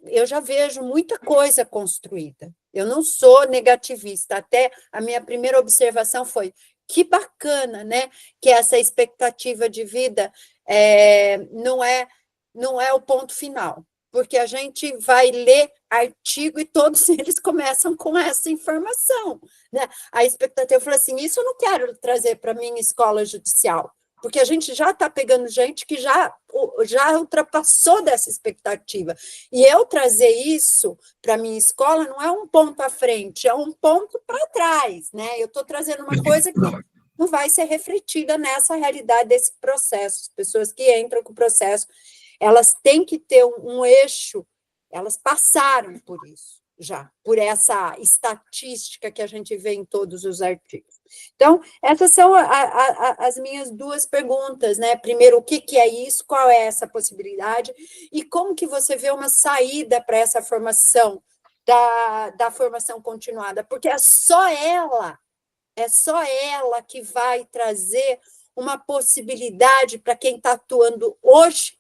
Speaker 4: Eu já vejo muita coisa construída. Eu não sou negativista, até a minha primeira observação foi que bacana, né? Que essa expectativa de vida não é o ponto final, porque a gente vai ler artigo e todos eles começam com essa informação, né? A expectativa, eu falei assim, isso eu não quero trazer para a minha escola judicial, porque a gente já está pegando gente que já ultrapassou dessa expectativa. E eu trazer isso para a minha escola não é um ponto à frente, é um ponto para trás, né? Eu estou trazendo uma coisa que não vai ser refletida nessa realidade desse processo. As pessoas que entram com o processo, elas têm que ter um eixo, elas passaram por isso já, por essa estatística que a gente vê em todos os artigos. Então, essas são as minhas duas perguntas, né? Primeiro, o que é isso, qual é essa possibilidade, e como que você vê uma saída para essa formação, da formação continuada, porque é só ela que vai trazer uma possibilidade para quem está atuando hoje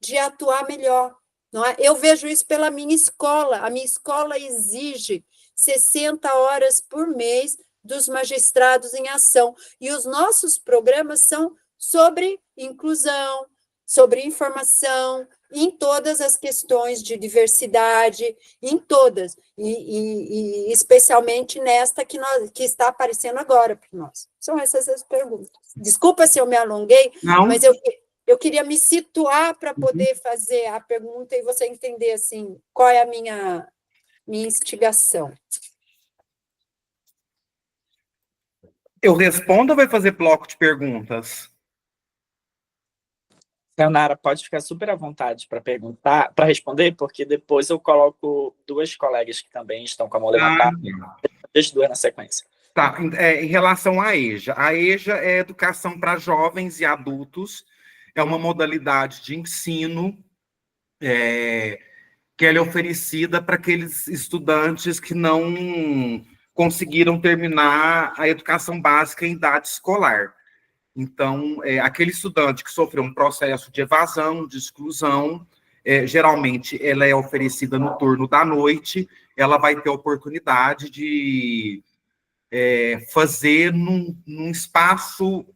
Speaker 4: de atuar melhor. Não é? Eu vejo isso pela minha escola. A minha escola exige 60 horas por mês dos magistrados em ação. E os nossos programas são sobre inclusão, sobre informação, em todas as questões de diversidade, em todas, e especialmente nesta que está aparecendo agora para nós. São essas as perguntas. Desculpa se eu me alonguei,
Speaker 2: Não.
Speaker 4: mas eu queria me situar para poder fazer a pergunta e você entender, assim, qual é a minha instigação.
Speaker 2: Eu respondo ou vai fazer bloco de perguntas?
Speaker 1: Leonara, pode ficar super à vontade para perguntar, para responder, porque depois eu coloco duas colegas que também estão com a mão levantada, as duas na sequência.
Speaker 2: Tá, em relação à EJA. A EJA é Educação para Jovens e Adultos, é uma modalidade de ensino que ela é oferecida para aqueles estudantes que não conseguiram terminar a educação básica em idade escolar. Então, aquele estudante que sofreu um processo de evasão, de exclusão, geralmente ela é oferecida no turno da noite, ela vai ter a oportunidade de fazer num espaço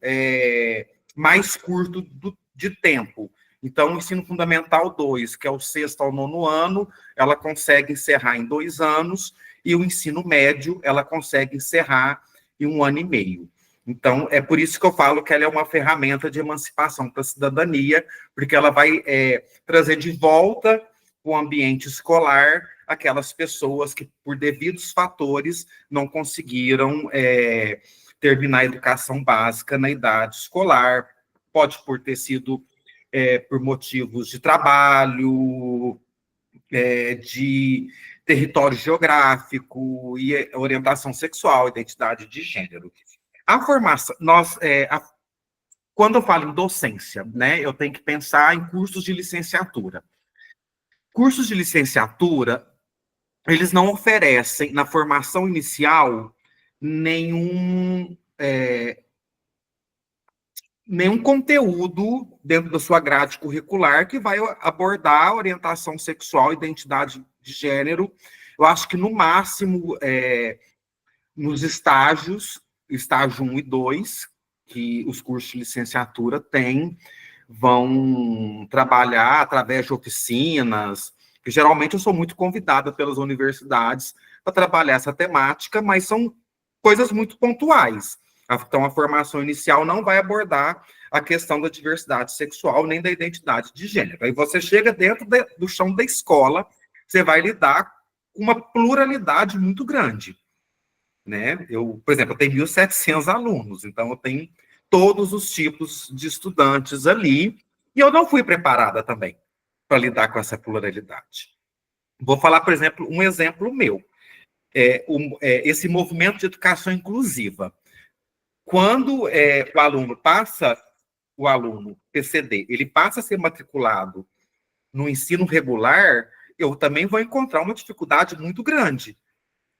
Speaker 2: mais curto de tempo. Então, o ensino fundamental 2, que é o 6º ao 9º ano, ela consegue encerrar em 2 anos, e o ensino médio, ela consegue encerrar em 1 ano e meio. Então, é por isso que eu falo que ela é uma ferramenta de emancipação para a cidadania, porque ela vai trazer de volta o ambiente escolar aquelas pessoas que, por devidos fatores, não conseguiram terminar a educação básica na idade escolar, pode por ter sido por motivos de trabalho, de território geográfico, e orientação sexual, identidade de gênero. A formação, quando eu falo em docência, né, eu tenho que pensar em cursos de licenciatura. Cursos de licenciatura, eles não oferecem, na formação inicial, nenhum conteúdo dentro da sua grade curricular que vai abordar a orientação sexual, identidade de gênero. Eu acho que, no máximo, nos estágios, estágio 1 e 2, que os cursos de licenciatura têm, vão trabalhar através de oficinas, que geralmente eu sou muito convidada pelas universidades para trabalhar essa temática, mas são coisas muito pontuais. Então, a formação inicial não vai abordar a questão da diversidade sexual nem da identidade de gênero. Aí você chega dentro do chão da escola, você vai lidar com uma pluralidade muito grande. Né? Por exemplo, eu tenho 1.700 alunos, então eu tenho todos os tipos de estudantes ali, e eu não fui preparada também para lidar com essa pluralidade. Vou falar, por exemplo, um exemplo meu. Esse movimento de educação inclusiva. Quando o aluno PCD, ele passa a ser matriculado no ensino regular, eu também vou encontrar uma dificuldade muito grande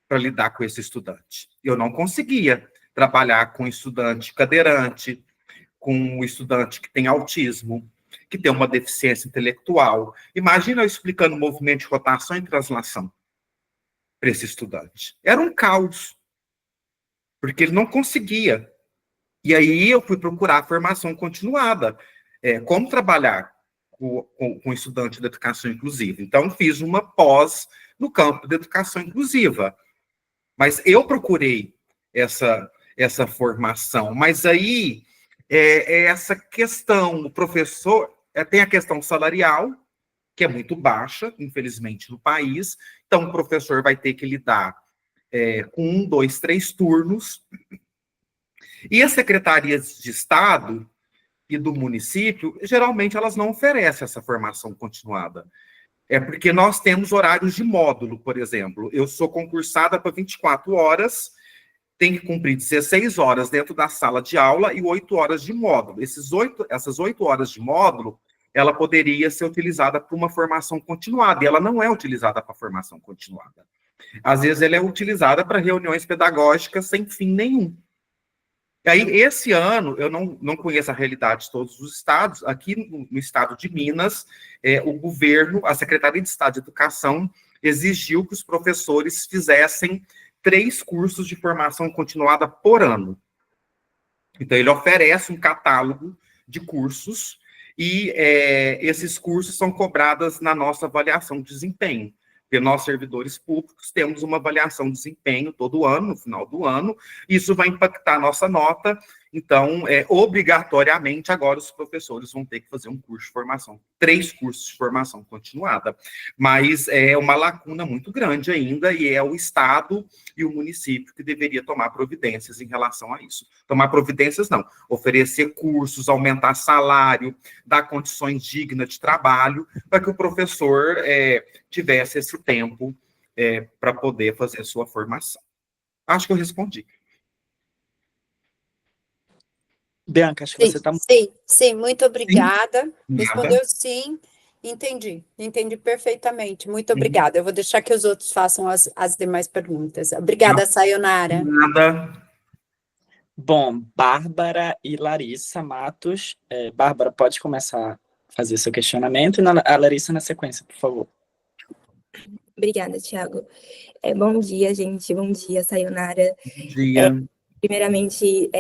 Speaker 2: para lidar com esse estudante. Eu não conseguia trabalhar com estudante cadeirante, com um estudante que tem autismo, que tem uma deficiência intelectual. Imagina eu explicando o movimento de rotação e translação para esse estudante. Era um caos, porque ele não conseguia. E aí eu fui procurar a formação continuada, como trabalhar com estudante de educação inclusiva. Então, fiz uma pós no campo de educação inclusiva. Mas eu procurei essa formação. Mas aí, essa questão, o professor tem a questão salarial, que é muito baixa, infelizmente, no país. Então, o professor vai ter que lidar com 1, 2, 3 turnos. E as secretarias de Estado e do município, geralmente, elas não oferecem essa formação continuada. É porque nós temos horários de módulo, por exemplo. Eu sou concursada para 24 horas, tem que cumprir 16 horas dentro da sala de aula e 8 horas de módulo. Essas 8 horas de módulo, ela poderia ser utilizada para uma formação continuada, e ela não é utilizada para formação continuada. Às vezes, ela é utilizada para reuniões pedagógicas sem fim nenhum. E aí, esse ano, eu não conheço a realidade de todos os estados. Aqui no estado de Minas, o governo, a Secretaria de Estado de Educação, exigiu que os professores fizessem 3 cursos de formação continuada por ano. Então, ele oferece um catálogo de cursos e esses cursos são cobrados na nossa avaliação de desempenho. Porque nós, servidores públicos, temos uma avaliação de desempenho todo ano, no final do ano, e isso vai impactar a nossa nota. Então, obrigatoriamente, agora os professores vão ter que fazer um curso de formação, 3 cursos de formação continuada. Mas é uma lacuna muito grande ainda, e é o Estado e o município que deveria tomar providências em relação a isso. Tomar providências, não. Oferecer cursos, aumentar salário, dar condições dignas de trabalho, para que o professor tivesse esse tempo para poder fazer sua formação. Acho que eu respondi.
Speaker 1: Bianca, acho que você está...
Speaker 4: Sim, muito obrigada.
Speaker 2: Sim.
Speaker 4: Respondeu sim, entendi perfeitamente. Muito obrigada. Eu vou deixar que os outros façam as demais perguntas. Obrigada, Sayonara.
Speaker 2: Nada.
Speaker 1: Bom, Bárbara e Larissa Matos. Bárbara, pode começar a fazer seu questionamento, e a Larissa na sequência, por favor.
Speaker 5: Obrigada, Thiago. Bom dia, gente. Bom dia, Sayonara.
Speaker 2: Bom dia.
Speaker 5: Primeiramente,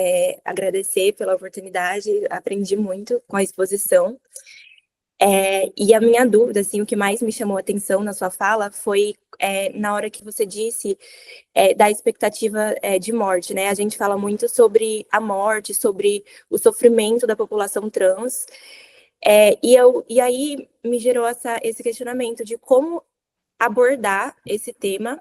Speaker 5: agradecer pela oportunidade, aprendi muito com a exposição. E a minha dúvida, assim, o que mais me chamou a atenção na sua fala foi na hora que você disse da expectativa de morte, né? A gente fala muito sobre a morte, sobre o sofrimento da população trans, e aí me gerou esse questionamento de como abordar esse tema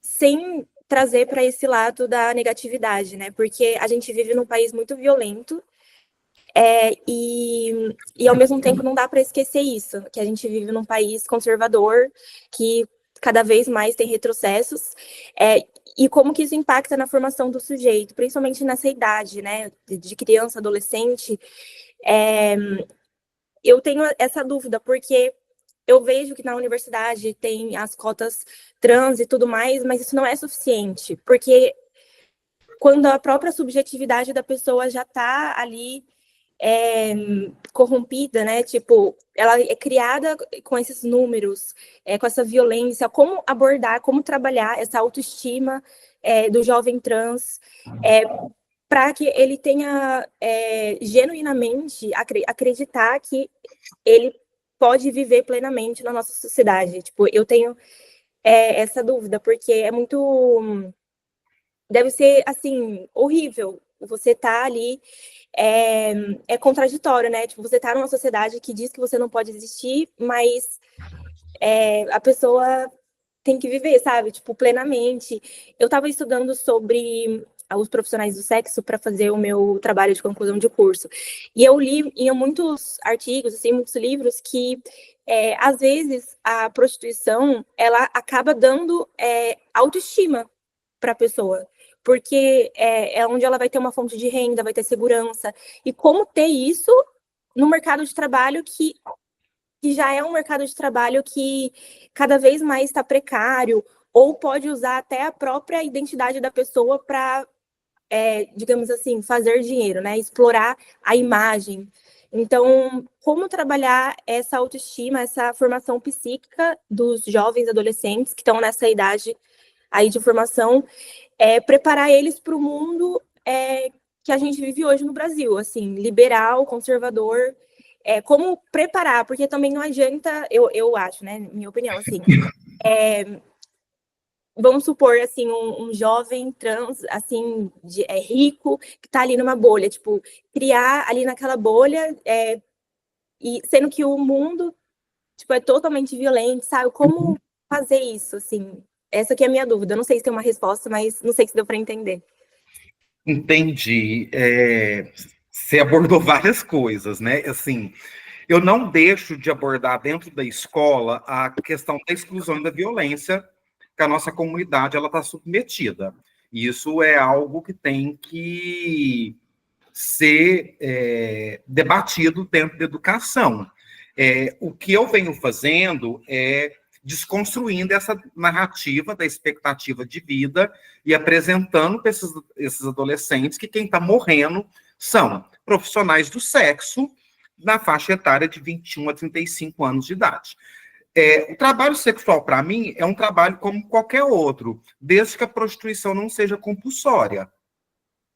Speaker 5: sem trazer para esse lado da negatividade, né? Porque a gente vive num país muito violento e ao mesmo tempo não dá para esquecer isso, que a gente vive num país conservador, que cada vez mais tem retrocessos, e como que isso impacta na formação do sujeito, principalmente nessa idade, né? De criança, adolescente. Eu tenho essa dúvida, porque eu vejo que na universidade tem as cotas trans e tudo mais, mas isso não é suficiente, porque quando a própria subjetividade da pessoa já está ali corrompida, né? Tipo, ela é criada com esses números, com essa violência, como abordar, como trabalhar essa autoestima do jovem trans, para que ele tenha genuinamente acreditar que ele pode viver plenamente na nossa sociedade. Tipo, eu tenho essa dúvida, porque é muito... Deve ser, assim, horrível você tá ali, é contraditório, né? Tipo, você tá numa sociedade que diz que você não pode existir, mas a pessoa tem que viver, sabe? Tipo, plenamente. Eu estava estudando sobre aos profissionais do sexo para fazer o meu trabalho de conclusão de curso. E eu li em muitos artigos, assim, muitos livros, que às vezes a prostituição ela acaba dando autoestima para a pessoa, porque é onde ela vai ter uma fonte de renda, vai ter segurança. E como ter isso no mercado de trabalho que já é um mercado de trabalho que cada vez mais está precário, ou pode usar até a própria identidade da pessoa para, digamos assim, fazer dinheiro, né? Explorar a imagem. Então, como trabalhar essa autoestima, essa formação psíquica dos jovens adolescentes que estão nessa idade aí de formação, preparar eles para o mundo que a gente vive hoje no Brasil, assim, liberal, conservador, como preparar, porque também não adianta, eu acho, né, minha opinião, assim, vamos supor, assim, um jovem trans, assim, rico, que está ali numa bolha, tipo, criar ali naquela bolha, e sendo que o mundo, tipo, é totalmente violento, sabe? Como fazer isso, assim? Essa aqui é a minha dúvida. Eu não sei se tem uma resposta, mas não sei se deu para entender.
Speaker 2: Entendi. Você abordou várias coisas, né? Assim, eu não deixo de abordar dentro da escola a questão da exclusão e da violência que a nossa comunidade ela está submetida. E isso é algo que tem que ser debatido dentro da educação. O que eu venho fazendo é desconstruindo essa narrativa da expectativa de vida e apresentando para esses adolescentes que quem está morrendo são profissionais do sexo na faixa etária de 21 a 35 anos de idade. O trabalho sexual, para mim, é um trabalho como qualquer outro, desde que a prostituição não seja compulsória.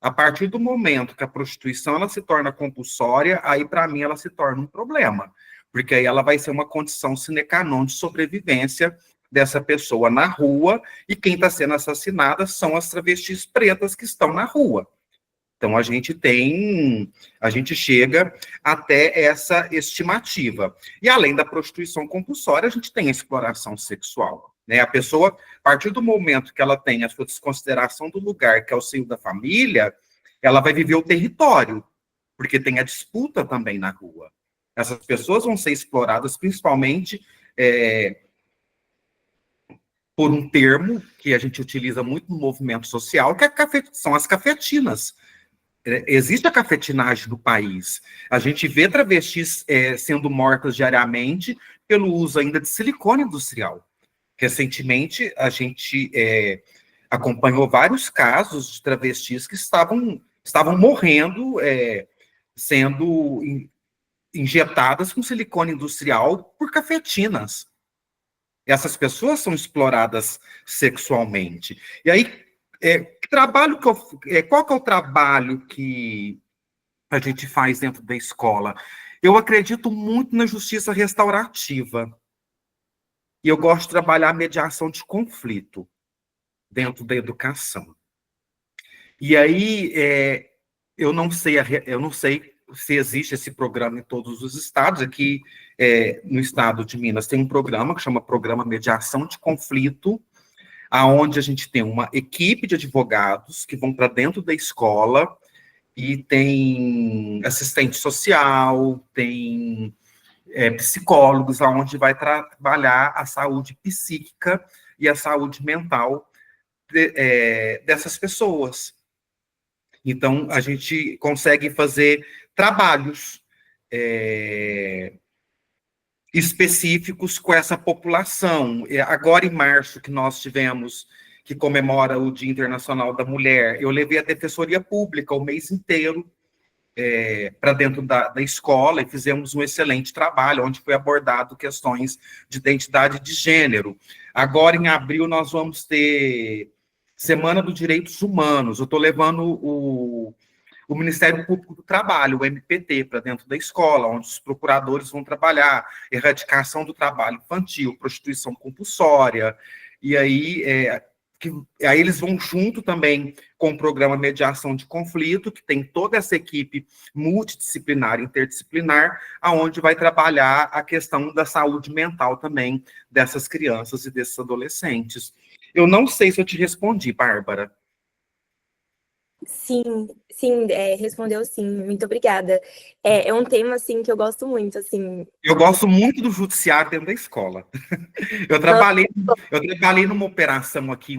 Speaker 2: A partir do momento que a prostituição ela se torna compulsória, aí, para mim, ela se torna um problema, porque aí ela vai ser uma condição sine qua non de sobrevivência dessa pessoa na rua, e quem está sendo assassinada são as travestis pretas que estão na rua. Então, a gente chega até essa estimativa. E, além da prostituição compulsória, a gente tem a exploração sexual, né? A pessoa, a partir do momento que ela tem a sua desconsideração do lugar, que é o seio da família, ela vai viver o território, porque tem a disputa também na rua. Essas pessoas vão ser exploradas, principalmente por um termo que a gente utiliza muito no movimento social, que são as cafetinas. Existe a cafetinagem no país. A gente vê travestis sendo mortas diariamente pelo uso ainda de silicone industrial. Recentemente, a gente acompanhou vários casos de travestis que estavam morrendo, sendo injetadas com silicone industrial por cafetinas. Essas pessoas são exploradas sexualmente. E aí, qual que é o trabalho que a gente faz dentro da escola? Eu acredito muito na justiça restaurativa. E eu gosto de trabalhar a mediação de conflito dentro da educação. E aí, eu não sei se existe esse programa em todos os estados. Aqui, no estado de Minas, tem um programa que chama Programa Mediação de Conflito, aonde a gente tem uma equipe de advogados que vão para dentro da escola e tem assistente social, tem psicólogos, aonde vai trabalhar a saúde psíquica e a saúde mental dessas pessoas. Então, a gente consegue fazer trabalhos específicos com essa população. Agora, em março, que nós tivemos, que comemora o Dia Internacional da Mulher, eu levei a Defensoria Pública o mês inteiro para dentro da escola e fizemos um excelente trabalho, onde foi abordado questões de identidade de gênero. Agora, em abril, nós vamos ter Semana dos Direitos Humanos. Eu estou levando o Ministério Público do Trabalho, o MPT, para dentro da escola, onde os procuradores vão trabalhar erradicação do trabalho infantil, prostituição compulsória, e aí, aí eles vão junto também com o programa Mediação de Conflito, que tem toda essa equipe multidisciplinar, interdisciplinar, aonde vai trabalhar a questão da saúde mental também dessas crianças e desses adolescentes. Eu não sei se eu te respondi, Bárbara.
Speaker 5: Sim, sim, respondeu sim, muito obrigada. É um tema, assim, que eu gosto muito, assim.
Speaker 2: Eu gosto muito do judiciário dentro da escola. Eu
Speaker 5: Nossa,
Speaker 2: trabalhei numa operação aqui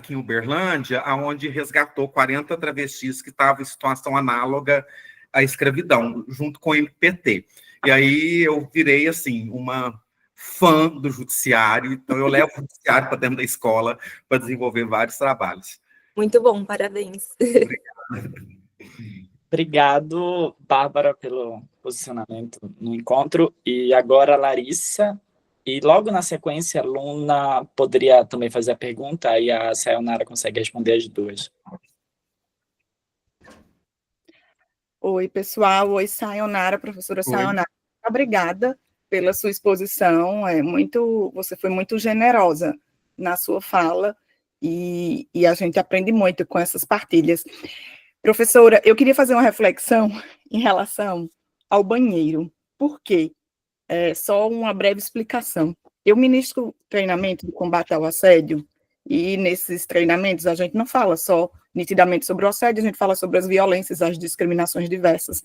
Speaker 2: em Uberlândia, onde resgatou 40 travestis que estavam em situação análoga à escravidão, junto com o MPT. E aí eu virei, assim, uma fã do judiciário, então eu levo o judiciário para dentro da escola para desenvolver vários trabalhos.
Speaker 5: muito bom, parabéns.
Speaker 1: Obrigado, Bárbara, pelo posicionamento no encontro. E agora, Larissa. E logo na sequência, a Luna poderia também fazer a pergunta e a Sayonara consegue responder as duas.
Speaker 6: Oi, pessoal. Oi, Sayonara, professora
Speaker 2: Oi.
Speaker 6: Sayonara. Obrigada pela sua exposição. Você foi muito generosa na sua fala e a gente aprende muito com essas partilhas. Professora, eu queria fazer uma reflexão em relação ao banheiro. Por quê? Só uma breve explicação. Eu ministro treinamento de combate ao assédio, e nesses treinamentos a gente não fala só nitidamente sobre o assédio, a gente fala sobre as violências, as discriminações diversas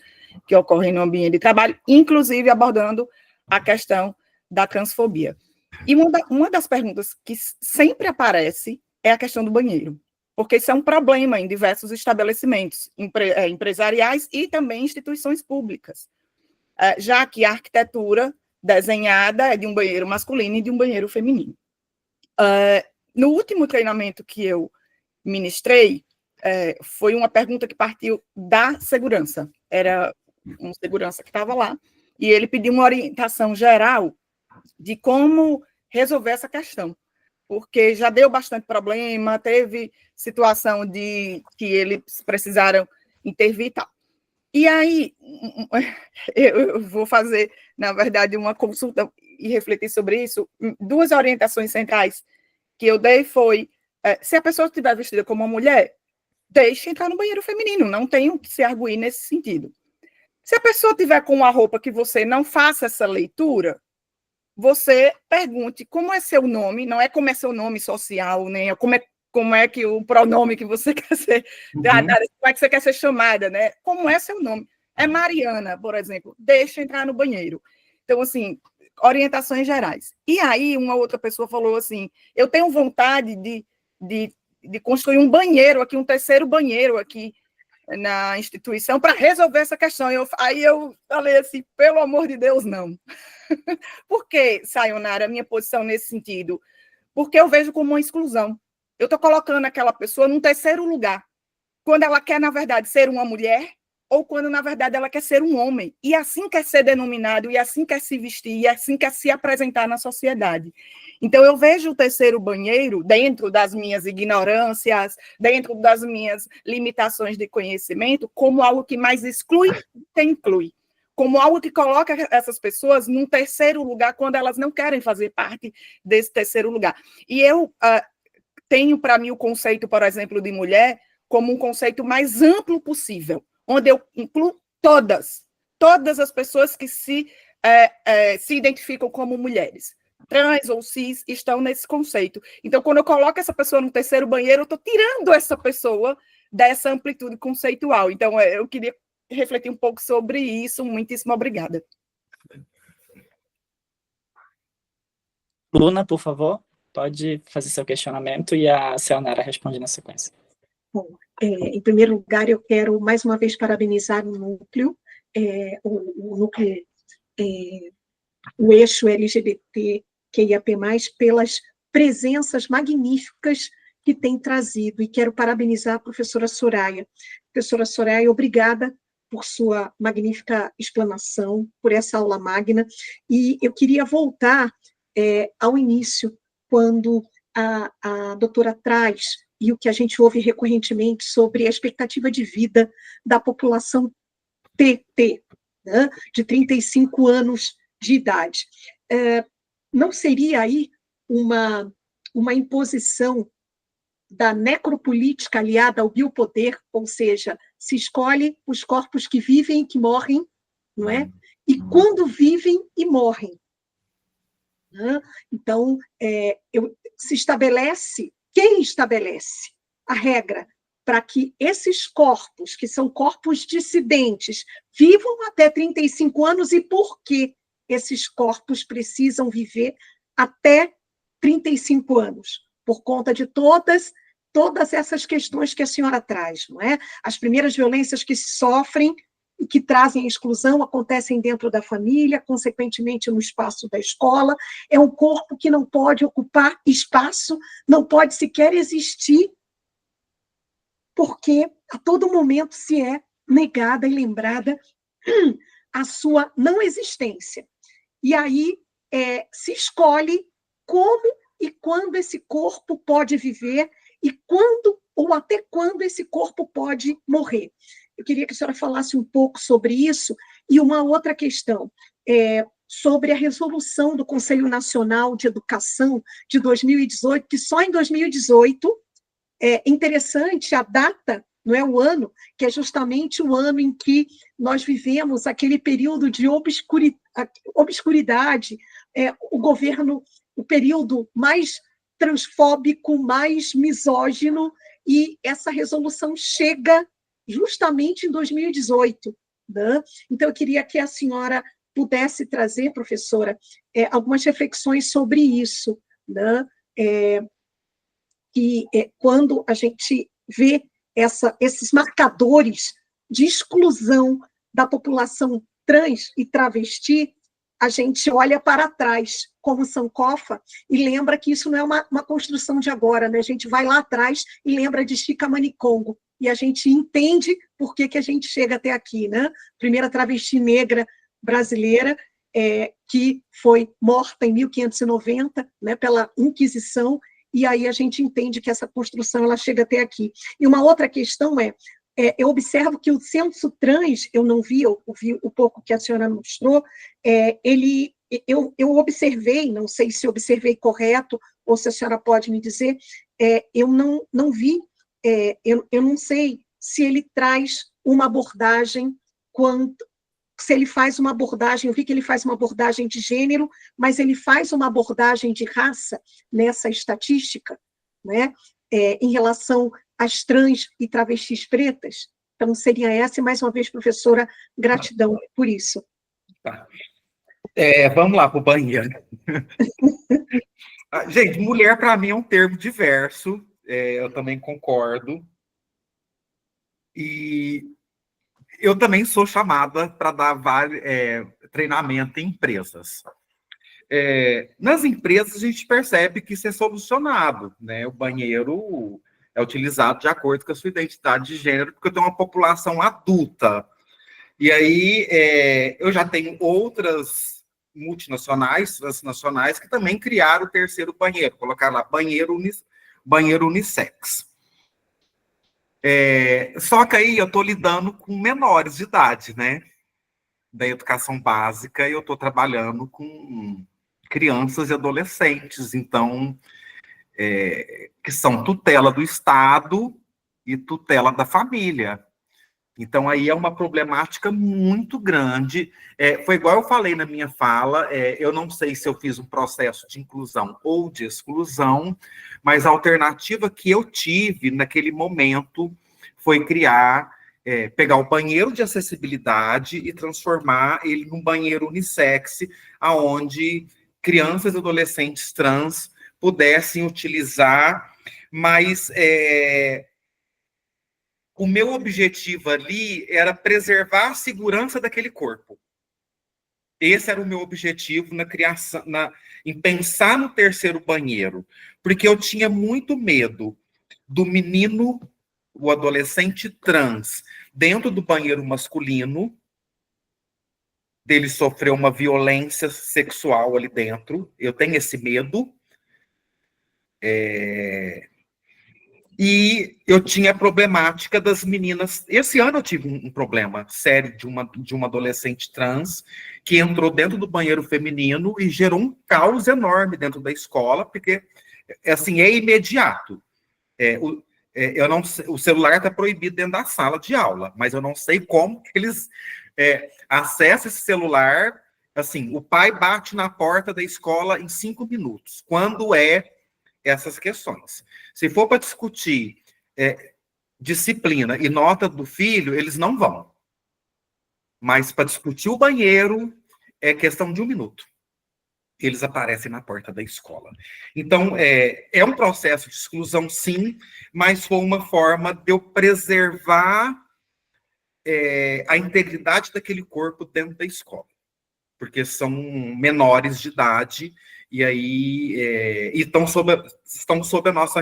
Speaker 6: que ocorrem no ambiente de trabalho, inclusive abordando a questão da transfobia. E uma das perguntas que sempre aparece é a questão do banheiro, porque isso é um problema em diversos estabelecimentos empresariais e também instituições públicas, já que a arquitetura desenhada é de um banheiro masculino e de um banheiro feminino. No último treinamento que eu ministrei, foi uma pergunta que partiu da segurança. Era um segurança que estava lá, e ele pediu uma orientação geral de como resolver essa questão, porque já deu bastante problema, teve situação de que eles precisaram intervir e tal. E aí, eu vou fazer, na verdade, uma consulta e refletir sobre isso. Duas orientações centrais que eu dei foi, se a pessoa estiver vestida como uma mulher, deixe entrar no banheiro feminino, não tem o que se arguir nesse sentido. Se a pessoa tiver com uma roupa que você não faça essa leitura, você pergunte como é seu nome, não é como é seu nome social, nem como é que o pronome que você quer ser, como é que você quer ser chamada, né? Como é seu nome? É Mariana, por exemplo, deixa entrar no banheiro. Então, assim, orientações gerais. E aí, uma outra pessoa falou assim, eu tenho vontade de construir um banheiro aqui, um terceiro banheiro aqui na instituição para resolver essa questão. Aí eu falei assim, pelo amor de Deus, não. Por que, Sayonara, a minha posição nesse sentido? Porque eu vejo como uma exclusão. Eu estou colocando aquela pessoa num terceiro lugar, quando ela quer, na verdade, ser uma mulher, ou quando, na verdade, ela quer ser um homem, e assim quer ser denominado, e assim quer se vestir, e assim quer se apresentar na sociedade. Então, eu vejo o terceiro banheiro, dentro das minhas ignorâncias, dentro das minhas limitações de conhecimento, como algo que mais exclui que inclui, como algo que coloca essas pessoas num terceiro lugar, quando elas não querem fazer parte desse terceiro lugar. E eu tenho, para mim, o conceito, por exemplo, de mulher, como um conceito mais amplo possível, onde eu incluo todas as pessoas que se identificam como mulheres, trans ou cis, estão nesse conceito. Então, quando eu coloco essa pessoa no terceiro banheiro, eu estou tirando essa pessoa dessa amplitude conceitual. Então, eu queria refletir um pouco sobre isso. Muitíssimo obrigada.
Speaker 1: Luna, por favor, pode fazer seu questionamento e a Sayonara responde na sequência.
Speaker 7: Bom, em primeiro lugar, eu quero mais uma vez parabenizar o núcleo, o eixo LGBTQIAP+, pelas presenças magníficas que tem trazido, e quero parabenizar a professora Soraya. Professora Soraya, obrigada por sua magnífica explanação, por essa aula magna, e eu queria voltar ao início, quando a doutora traz, e o que a gente ouve recorrentemente sobre a expectativa de vida da população TT, né, de 35 anos de idade. Não seria aí uma imposição da necropolítica aliada ao biopoder, ou seja, se escolhe os corpos que vivem e que morrem, não é? E quando vivem e morrem. Né? Então, se estabelece, quem estabelece a regra para que esses corpos, que são corpos dissidentes, vivam até 35 anos e por que esses corpos precisam viver até 35 anos? Por conta de todas essas questões que a senhora traz, não é? As primeiras violências que se sofrem e que trazem a exclusão acontecem dentro da família, consequentemente no espaço da escola. É um corpo que não pode ocupar espaço, não pode sequer existir, porque a todo momento se é negada e lembrada a sua não existência. E aí se escolhe como e quando esse corpo pode viver e quando ou até quando esse corpo pode morrer. Eu queria que a senhora falasse um pouco sobre isso. E uma outra questão, sobre a resolução do Conselho Nacional de Educação de 2018, que só em 2018, é interessante a data, não é o ano, que é justamente o ano em que nós vivemos aquele período de obscuridade, o governo, o período mais transfóbico, mais misógino, e essa resolução chega justamente em 2018. Né? Então, eu queria que a senhora pudesse trazer, professora, algumas reflexões sobre isso, né? Quando a gente vê esses marcadores de exclusão da população trans e travesti, a gente olha para trás, como Sankofa, e lembra que isso não é uma construção de agora, né? A gente vai lá atrás e lembra de Chica Manicongo, e a gente entende por que a gente chega até aqui, né? Primeira travesti negra brasileira, que foi morta em 1590, né, pela Inquisição, e aí a gente entende que essa construção ela chega até aqui. E uma outra questão eu observo que o censo trans, eu não vi, eu vi o pouco que a senhora mostrou, eu observei, não sei se observei correto, ou se a senhora pode me dizer, eu não vi, eu não sei se ele traz uma abordagem, se ele faz uma abordagem, eu vi que ele faz uma abordagem de gênero, mas ele faz uma abordagem de raça nessa estatística, né, em relação às trans e travestis pretas. Então, seria essa, e mais uma vez, professora, gratidão por isso.
Speaker 2: Tá. Vamos lá para o banheiro. Gente, mulher, para mim, é um termo diverso, eu também concordo. E eu também sou chamada para dar treinamento em empresas. Nas empresas, a gente percebe que isso é solucionado, né? O banheiro é utilizado de acordo com a sua identidade de gênero, porque eu tenho uma população adulta. E aí, eu já tenho outras multinacionais, transnacionais, que também criaram o terceiro banheiro, colocaram lá banheiro unissex. Só que aí eu estou lidando com menores de idade, né? Da educação básica, e eu estou trabalhando com crianças e adolescentes, então, que são tutela do Estado e tutela da família. Então, aí é uma problemática muito grande. Foi igual eu falei na minha fala, eu não sei se eu fiz um processo de inclusão ou de exclusão, mas a alternativa que eu tive naquele momento foi pegar o banheiro de acessibilidade e transformar ele num banheiro unissex, onde crianças e adolescentes trans pudessem utilizar, mas o meu objetivo ali era preservar a segurança daquele corpo. Esse era o meu objetivo na criação, em pensar no terceiro banheiro, porque eu tinha muito medo do menino, o adolescente trans, dentro do banheiro masculino, dele sofrer uma violência sexual ali dentro. Eu tenho esse medo. E eu tinha a problemática das meninas. Esse ano eu tive um problema sério de uma adolescente trans que entrou dentro do banheiro feminino e gerou um caos enorme dentro da escola, porque, assim, é imediato. Eu não sei, o celular está proibido dentro da sala de aula, mas eu não sei como que eles acessam esse celular. Assim, o pai bate na porta da escola em 5 minutos. Quando essas questões? Se for para discutir disciplina e nota do filho, eles não vão. Mas para discutir o banheiro, é questão de 1 minuto. Eles aparecem na porta da escola. Então, é um processo de exclusão, sim, mas foi uma forma de eu preservar a integridade daquele corpo dentro da escola. Porque são menores de idade, e aí estão sob a nossa...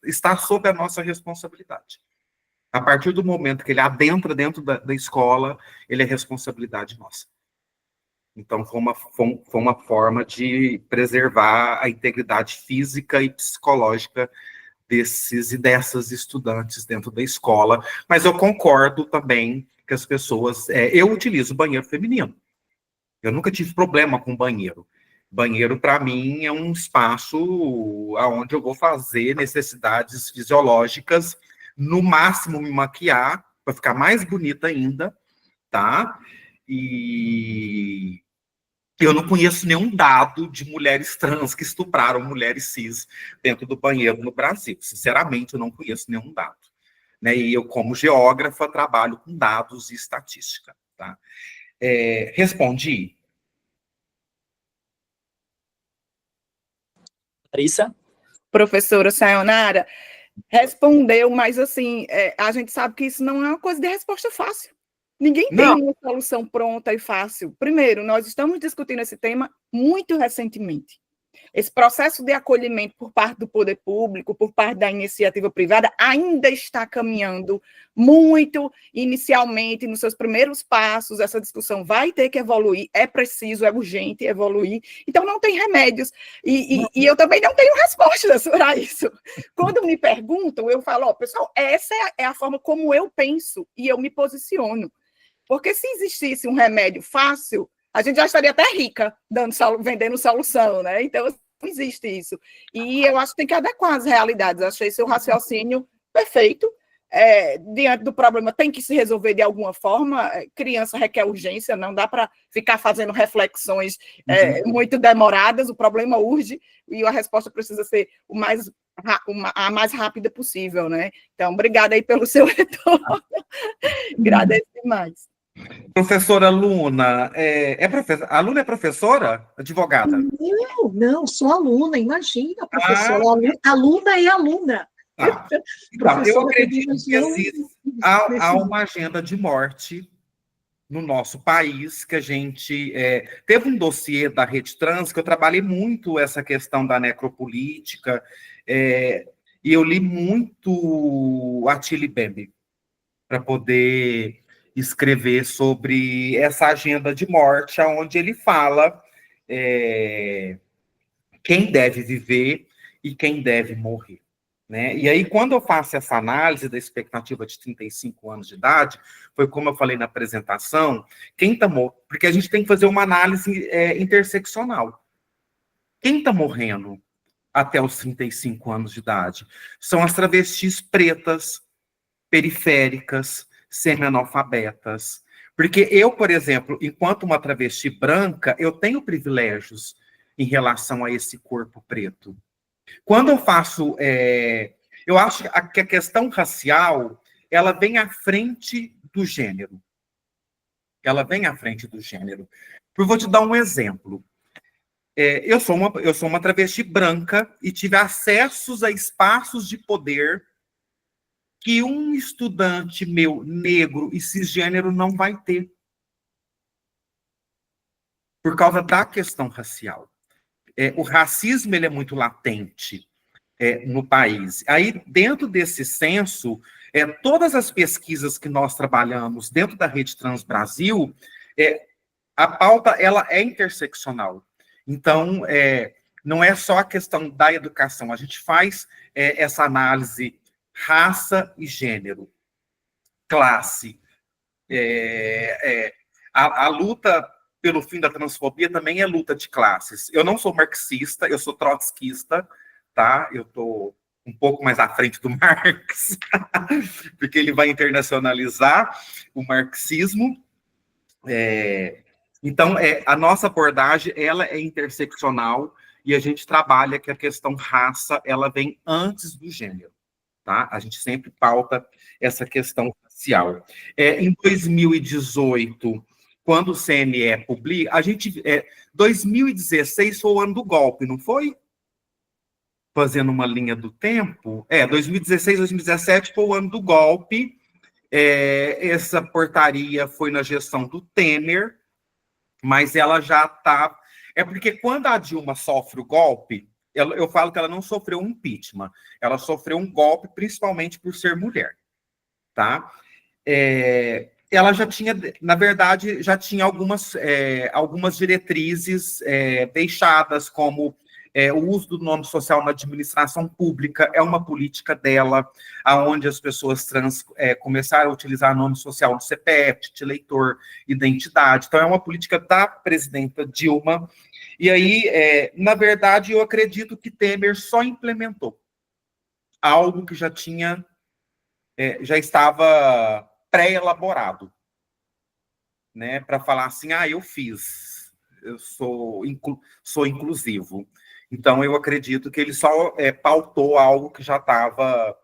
Speaker 2: Está sob a nossa responsabilidade. A partir do momento que ele adentra dentro da escola, ele é responsabilidade nossa. Então, foi uma forma de preservar a integridade física e psicológica desses e dessas estudantes dentro da escola. Mas eu concordo também que as pessoas... eu utilizo banheiro feminino. Eu nunca tive problema com banheiro. Banheiro, para mim, é um espaço onde eu vou fazer necessidades fisiológicas, no máximo me maquiar, para ficar mais bonita ainda, tá? E eu não conheço nenhum dado de mulheres trans que estupraram mulheres cis dentro do banheiro no Brasil. Sinceramente, eu não conheço nenhum dado. Né? E eu, como geógrafa, trabalho com dados e estatística, tá? Respondi?
Speaker 1: Larissa?
Speaker 6: Professora Sayonara, respondeu, mas assim, a gente sabe que isso não é uma coisa de resposta fácil. Ninguém tem uma solução pronta e fácil. Primeiro, nós estamos discutindo esse tema muito recentemente. Esse processo de acolhimento por parte do poder público, por parte da iniciativa privada, ainda está caminhando muito inicialmente, nos seus primeiros passos. Essa discussão vai ter que evoluir, é preciso, é urgente evoluir. Então, não tem remédios. E eu também não tenho respostas para isso. Quando me perguntam, eu falo, pessoal, essa é a forma como eu penso e eu me posiciono. Porque se existisse um remédio fácil, a gente já estaria até rica, vendendo solução, né? Então, não existe isso. E eu acho que tem que adequar as realidades. Achei seu raciocínio perfeito. Diante do problema, tem que se resolver de alguma forma. Criança requer urgência, não dá para ficar fazendo reflexões muito demoradas. O problema urge e a resposta precisa ser a mais rápida possível, né? Então, obrigada aí pelo seu retorno. Agradeço demais.
Speaker 2: Professora Luna, a Luna é professora? Advogada?
Speaker 7: Não, sou aluna, imagina, professora. Aluna é aluna.
Speaker 2: Tá. Então, eu acredito que há uma agenda de morte no nosso país, que a gente... teve um dossiê da Rede Trans, que eu trabalhei muito essa questão da necropolítica, e eu li muito Attila Mbembe, para poder escrever sobre essa agenda de morte, onde ele fala quem deve viver e quem deve morrer. Né? E aí, quando eu faço essa análise da expectativa de 35 anos de idade, foi como eu falei na apresentação, porque a gente tem que fazer uma análise interseccional. Quem está morrendo até os 35 anos de idade? São as travestis pretas, periféricas, semi-analfabetas. Porque eu, por exemplo, enquanto uma travesti branca, eu tenho privilégios em relação a esse corpo preto. Quando eu faço... eu acho que a questão racial, ela vem à frente do gênero. Ela vem à frente do gênero. Eu vou te dar um exemplo. Eu sou uma travesti branca e tive acessos a espaços de poder que um estudante meu, negro e cisgênero, não vai ter. Por causa da questão racial. O racismo ele é muito latente no país. Aí, dentro desse censo, todas as pesquisas que nós trabalhamos dentro da Rede Trans Brasil, a pauta ela é interseccional. Então, não é só a questão da educação. A gente faz essa análise raça e gênero, classe. A luta pelo fim da transfobia também é luta de classes. Eu não sou marxista, eu sou trotskista, tá? Eu estou um pouco mais à frente do Marx, porque ele vai internacionalizar o marxismo. Então, a nossa abordagem ela é interseccional e a gente trabalha que a questão raça ela vem antes do gênero. tá? A gente sempre pauta essa questão racial. Em 2018, quando o CNE publica, 2016 foi o ano do golpe, não foi? Fazendo uma linha do tempo, 2016, 2017 foi o ano do golpe. Essa portaria foi na gestão do Temer, mas ela já está... porque quando a Dilma sofre o golpe, eu falo que ela não sofreu um impeachment, ela sofreu um golpe principalmente por ser mulher, tá? Ela já tinha, na verdade, já tinha algumas diretrizes deixadas, como o uso do nome social na administração pública é uma política dela, aonde as pessoas trans começaram a utilizar nome social no CPF, título de eleitor, identidade. Então, é uma política da presidenta Dilma. E aí, na verdade, eu acredito que Temer só implementou algo que já estava pré-elaborado, né, para falar assim, eu fiz, eu sou inclusivo. Então, eu acredito que ele só pautou algo que já estava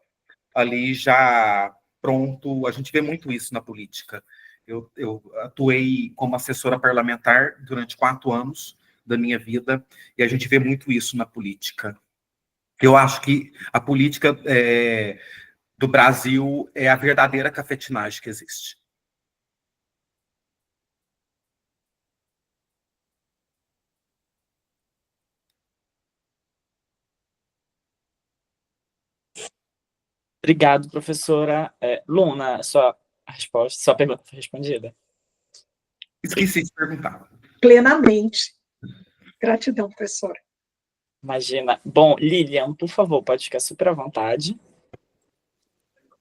Speaker 2: ali, já pronto. A gente vê muito isso na política. Eu atuei como assessora parlamentar durante 4 anos da minha vida, e a gente vê muito isso na política. Eu acho que a política do Brasil é a verdadeira cafetinagem que existe.
Speaker 1: Obrigado, professora. Luna, sua pergunta foi respondida?
Speaker 2: Esqueci de perguntar.
Speaker 7: Plenamente. Gratidão, professora.
Speaker 1: Imagina. Bom, Lilian, por favor, pode ficar super à vontade.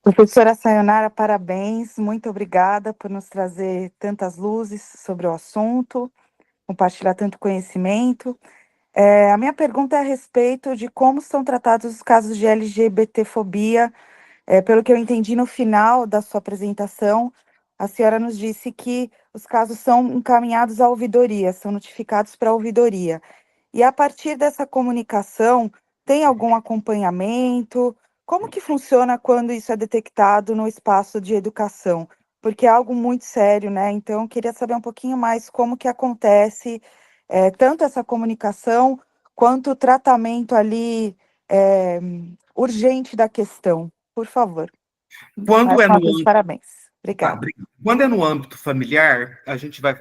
Speaker 8: Professora Sayonara, parabéns, muito obrigada por nos trazer tantas luzes sobre o assunto, compartilhar tanto conhecimento. A minha pergunta é a respeito de como são tratados os casos de LGBTfobia. Pelo que eu entendi no final da sua apresentação, a senhora nos disse que os casos são encaminhados à ouvidoria, são notificados para a ouvidoria. E a partir dessa comunicação, tem algum acompanhamento? Como que funciona quando isso é detectado no espaço de educação? Porque é algo muito sério, né? Então, eu queria saber um pouquinho mais como que acontece tanto essa comunicação, quanto o tratamento ali urgente da questão. Por favor.
Speaker 2: Quando
Speaker 8: Mais uma vez, parabéns. Obrigada.
Speaker 2: Quando é no âmbito familiar,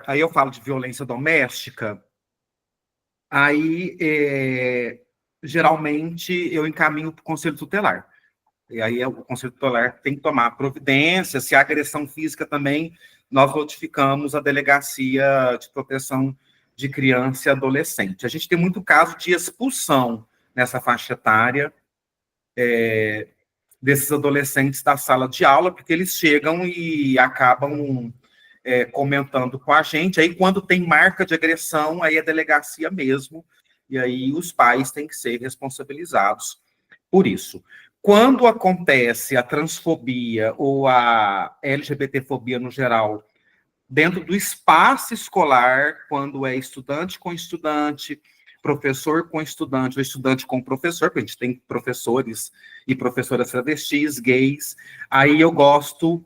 Speaker 2: aí eu falo de violência doméstica, aí geralmente eu encaminho para o Conselho Tutelar. E aí o Conselho Tutelar tem que tomar providência. Se há agressão física também, nós notificamos a Delegacia de Proteção de Criança e Adolescente. A gente tem muito caso de expulsão nessa faixa etária desses adolescentes da sala de aula, porque eles chegam e acabam comentando com a gente. Aí, quando tem marca de agressão, aí é delegacia mesmo, e aí os pais têm que ser responsabilizados por isso. Quando acontece a transfobia ou a LGBTfobia no geral, dentro do espaço escolar, quando é estudante com estudante, professor com estudante, ou estudante com professor, porque a gente tem professores e professoras travestis, gays, aí eu gosto,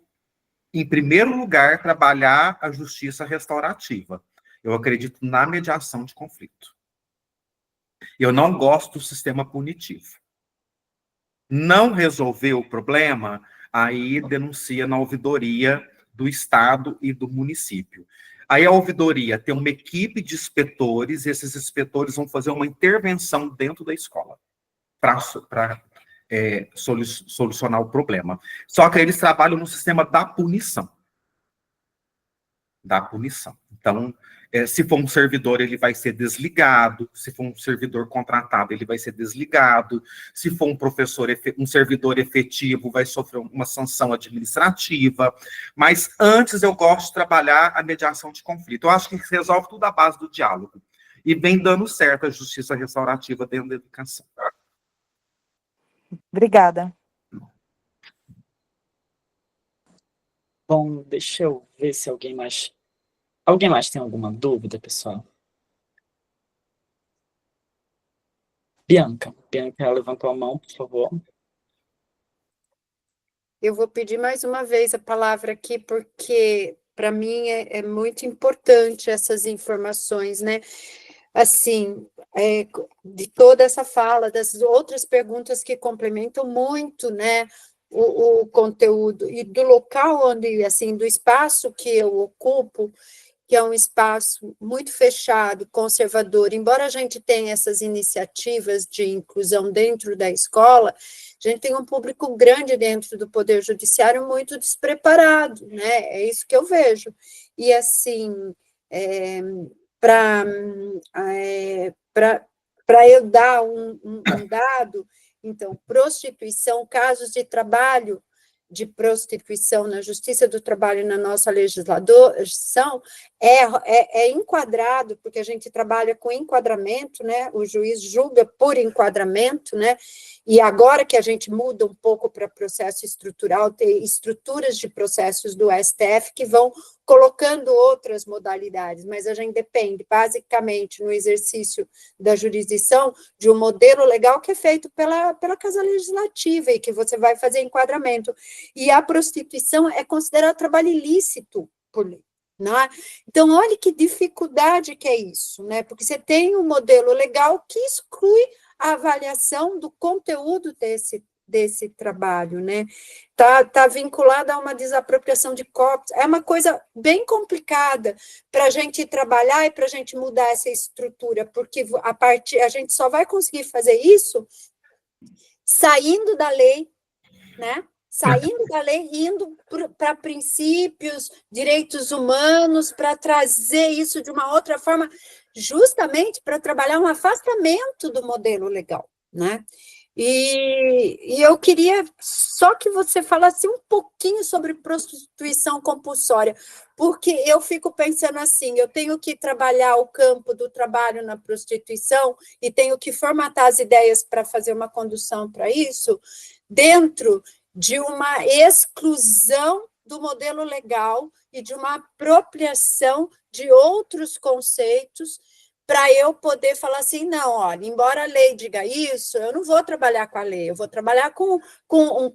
Speaker 2: em primeiro lugar, trabalhar a justiça restaurativa. Eu acredito na mediação de conflito. Eu não gosto do sistema punitivo. Não resolveu o problema, aí denuncia na ouvidoria do Estado e do município. Aí a ouvidoria tem uma equipe de inspetores, e esses inspetores vão fazer uma intervenção dentro da escola para solucionar o problema. Só que eles trabalham no sistema da punição. Da punição. Então, se for um servidor, ele vai ser desligado. Se for um servidor contratado, ele vai ser desligado. Se for um professor, um servidor efetivo, vai sofrer uma sanção administrativa. Mas antes eu gosto de trabalhar a mediação de conflito. Eu acho que resolve tudo à base do diálogo. E vem dando certo a justiça restaurativa dentro da educação.
Speaker 8: Obrigada.
Speaker 1: Bom, deixa eu ver se alguém mais tem alguma dúvida, pessoal? Bianca, ela levantou a mão, por favor.
Speaker 4: Eu vou pedir mais uma vez a palavra aqui, porque para mim é muito importante essas informações, né? Assim, de toda essa fala, das outras perguntas que complementam muito, né? O conteúdo, e do local onde, assim, do espaço que eu ocupo, que é um espaço muito fechado, conservador, embora a gente tenha essas iniciativas de inclusão dentro da escola, a gente tem um público grande dentro do Poder Judiciário muito despreparado, né? É isso que eu vejo. E, assim, para eu dar um dado, então, prostituição, casos de trabalho de prostituição na Justiça do Trabalho na nossa legislação é enquadrado, porque a gente trabalha com enquadramento, né? O juiz julga por enquadramento, né? E agora que a gente muda um pouco para processo estrutural, tem estruturas de processos do STF que vão colocando outras modalidades, mas a gente depende, basicamente, no exercício da jurisdição, de um modelo legal que é feito pela Casa Legislativa e que você vai fazer enquadramento. E a prostituição é considerada trabalho ilícito por lei. Né? Então, olha que dificuldade que é isso, né? Porque você tem um modelo legal que exclui a avaliação do conteúdo desse trabalho, né? Tá vinculada a uma desapropriação de corpos, é uma coisa bem complicada para a gente trabalhar e para a gente mudar essa estrutura, porque a gente só vai conseguir fazer isso saindo da lei, né? Saindo da lei, indo para princípios, direitos humanos, para trazer isso de uma outra forma, justamente para trabalhar um afastamento do modelo legal, né? E eu queria só que você falasse um pouquinho sobre prostituição compulsória, porque eu fico pensando assim, eu tenho que trabalhar o campo do trabalho na prostituição e tenho que formatar as ideias para fazer uma condução para isso, dentro de uma exclusão do modelo legal e de uma apropriação de outros conceitos para eu poder falar assim, não, olha, embora a lei diga isso, eu não vou trabalhar com a lei, eu vou trabalhar com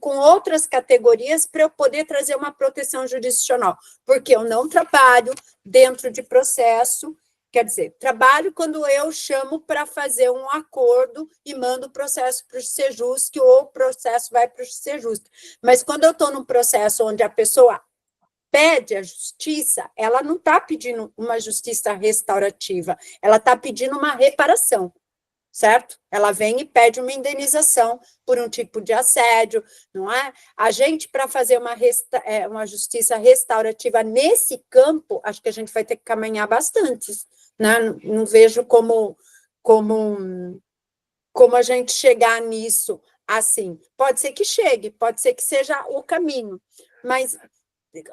Speaker 4: outras categorias para eu poder trazer uma proteção jurisdicional, porque eu não trabalho dentro de processo, quer dizer, trabalho quando eu chamo para fazer um acordo e mando o processo para o Sejusc, ou o processo vai para o Sejusc. Mas quando eu estou num processo onde a pessoa pede a justiça, ela não está pedindo uma justiça restaurativa, ela está pedindo uma reparação, certo? Ela vem e pede uma indenização por um tipo de assédio, não é? A gente, para fazer uma justiça restaurativa nesse campo, acho que a gente vai ter que caminhar bastante, né? Não vejo como a gente chegar nisso assim. Pode ser que chegue, pode ser que seja o caminho, mas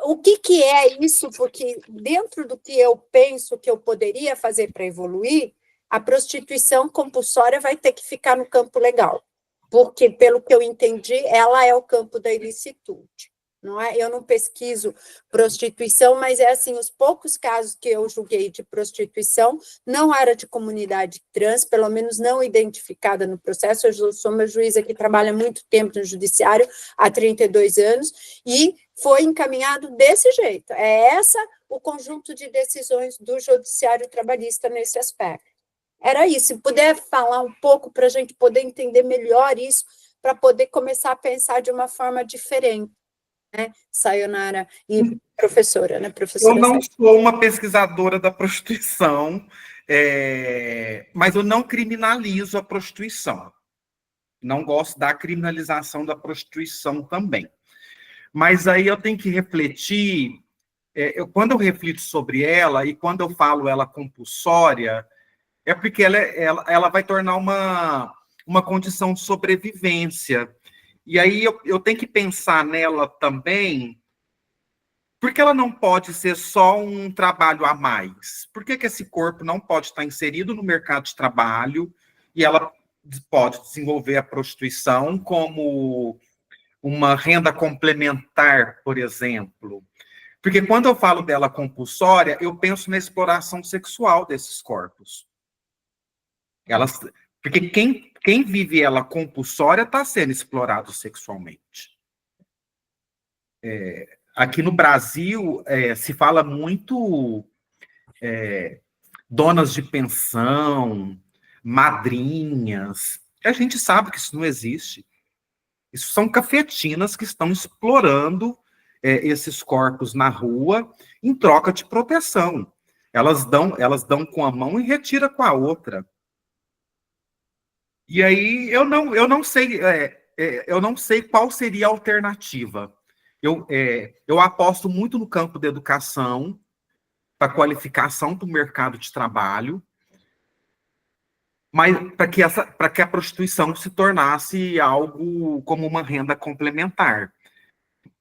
Speaker 4: o que é isso? Porque dentro do que eu penso que eu poderia fazer para evoluir, a prostituição compulsória vai ter que ficar no campo legal, porque, pelo que eu entendi, ela é o campo da ilicitude, não é? Eu não pesquiso prostituição, mas é assim, os poucos casos que eu julguei de prostituição não era de comunidade trans, pelo menos não identificada no processo. Eu sou uma juíza que trabalha muito tempo no judiciário, há 32 anos, e foi encaminhado desse jeito. É o conjunto de decisões do judiciário trabalhista nesse aspecto. Era isso. Se puder falar um pouco para a gente poder entender melhor isso, para poder começar a pensar de uma forma diferente, né, Sayonara e professora, né, professora?
Speaker 2: Eu não sou uma pesquisadora da prostituição, mas eu não criminalizo a prostituição. Não gosto da criminalização da prostituição também. Mas aí eu tenho que refletir, quando eu reflito sobre ela e quando eu falo ela compulsória, é porque ela vai tornar uma condição de sobrevivência. E aí eu tenho que pensar nela também, porque ela não pode ser só um trabalho a mais. Por que esse corpo não pode estar inserido no mercado de trabalho e ela pode desenvolver a prostituição como uma renda complementar, por exemplo? Porque quando eu falo dela compulsória, eu penso na exploração sexual desses corpos. Porque quem vive ela compulsória está sendo explorado sexualmente. aqui no Brasil, se fala muito donas de pensão, madrinhas. A gente sabe que isso não existe. Isso são cafetinas que estão explorando esses corpos na rua em troca de proteção. Elas dão com a mão e retira com a outra. E aí eu não sei eu não sei qual seria a alternativa. Eu aposto muito no campo da educação, para a qualificação do mercado de trabalho, mas para que a prostituição se tornasse algo como uma renda complementar.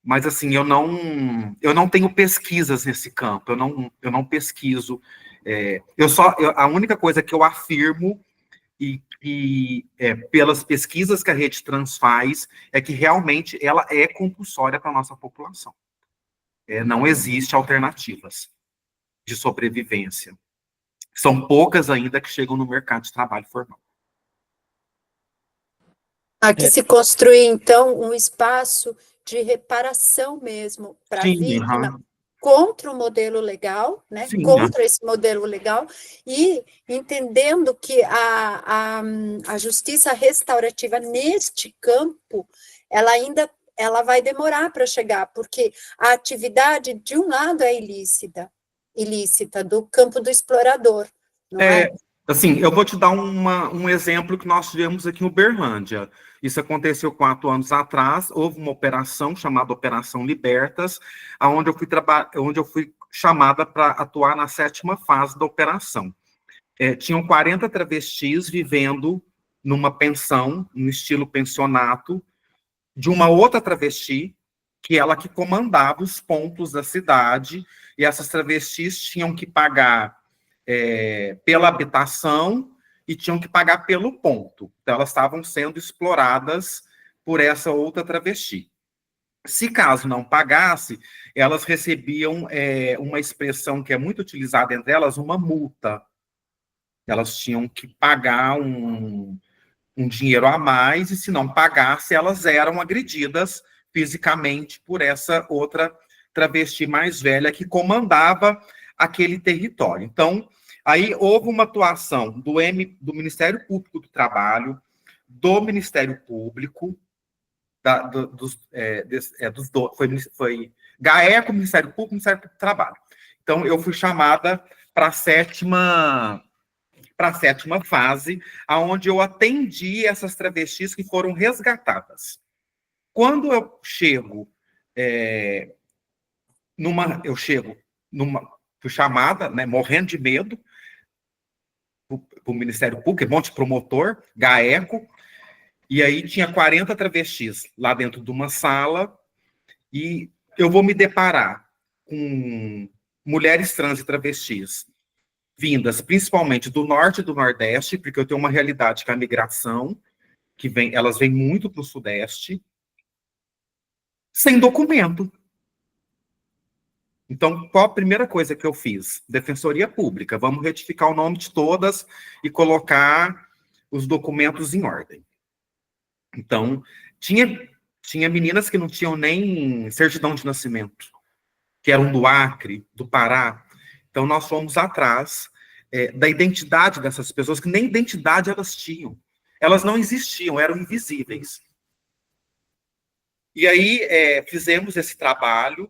Speaker 2: Mas, assim, eu não tenho pesquisas nesse campo, eu não pesquiso. A única coisa que eu afirmo, pelas pesquisas que a Rede Trans faz, é que realmente ela é compulsória para a nossa população. Não existe alternativas de sobrevivência. São poucas ainda que chegam no mercado de trabalho formal.
Speaker 4: Aqui se construi, então, um espaço de reparação mesmo para a vítima, contra o modelo legal, né? Sim, contra esse modelo legal, e entendendo que a justiça restaurativa neste campo, ela vai demorar para chegar, porque a atividade, de um lado, é ilícita, do campo do explorador, não é?
Speaker 2: Assim, eu vou te dar um exemplo que nós tivemos aqui em Uberlândia. Isso aconteceu 4 anos atrás, houve uma operação chamada Operação Libertas, onde eu fui chamada para atuar na 7ª fase da operação. Tinham 40 travestis vivendo numa pensão, no estilo pensionato, de uma outra travesti, que ela que comandava os pontos da cidade, e essas travestis tinham que pagar pela habitação e tinham que pagar pelo ponto. Então, elas estavam sendo exploradas por essa outra travesti. Se caso não pagasse, elas recebiam uma expressão que é muito utilizada entre elas, uma multa. Elas tinham que pagar um dinheiro a mais, e se não pagasse, elas eram agredidas fisicamente por essa outra travesti mais velha que comandava aquele território. Então, aí houve uma atuação do Ministério Público do Trabalho, do Ministério Público, foi GAECO, Ministério Público, Ministério Público do Trabalho. Então, eu fui chamada para a 7ª fase, onde eu atendi essas travestis que foram resgatadas. Quando eu chego fui chamada, né, morrendo de medo, para o Ministério Público, monte promotor, GAECO, e aí tinha 40 travestis lá dentro de uma sala, e eu vou me deparar com mulheres trans e travestis, vindas principalmente do norte e do nordeste, porque eu tenho uma realidade que é a migração, elas vêm muito para o sudeste, sem documento. Então, qual a primeira coisa que eu fiz? Defensoria Pública, vamos retificar o nome de todas e colocar os documentos em ordem. Então, tinha meninas que não tinham nem certidão de nascimento, que eram do Acre, do Pará. Então, nós fomos atrás da identidade dessas pessoas, que nem identidade elas tinham. Elas não existiam, eram invisíveis. E aí, fizemos esse trabalho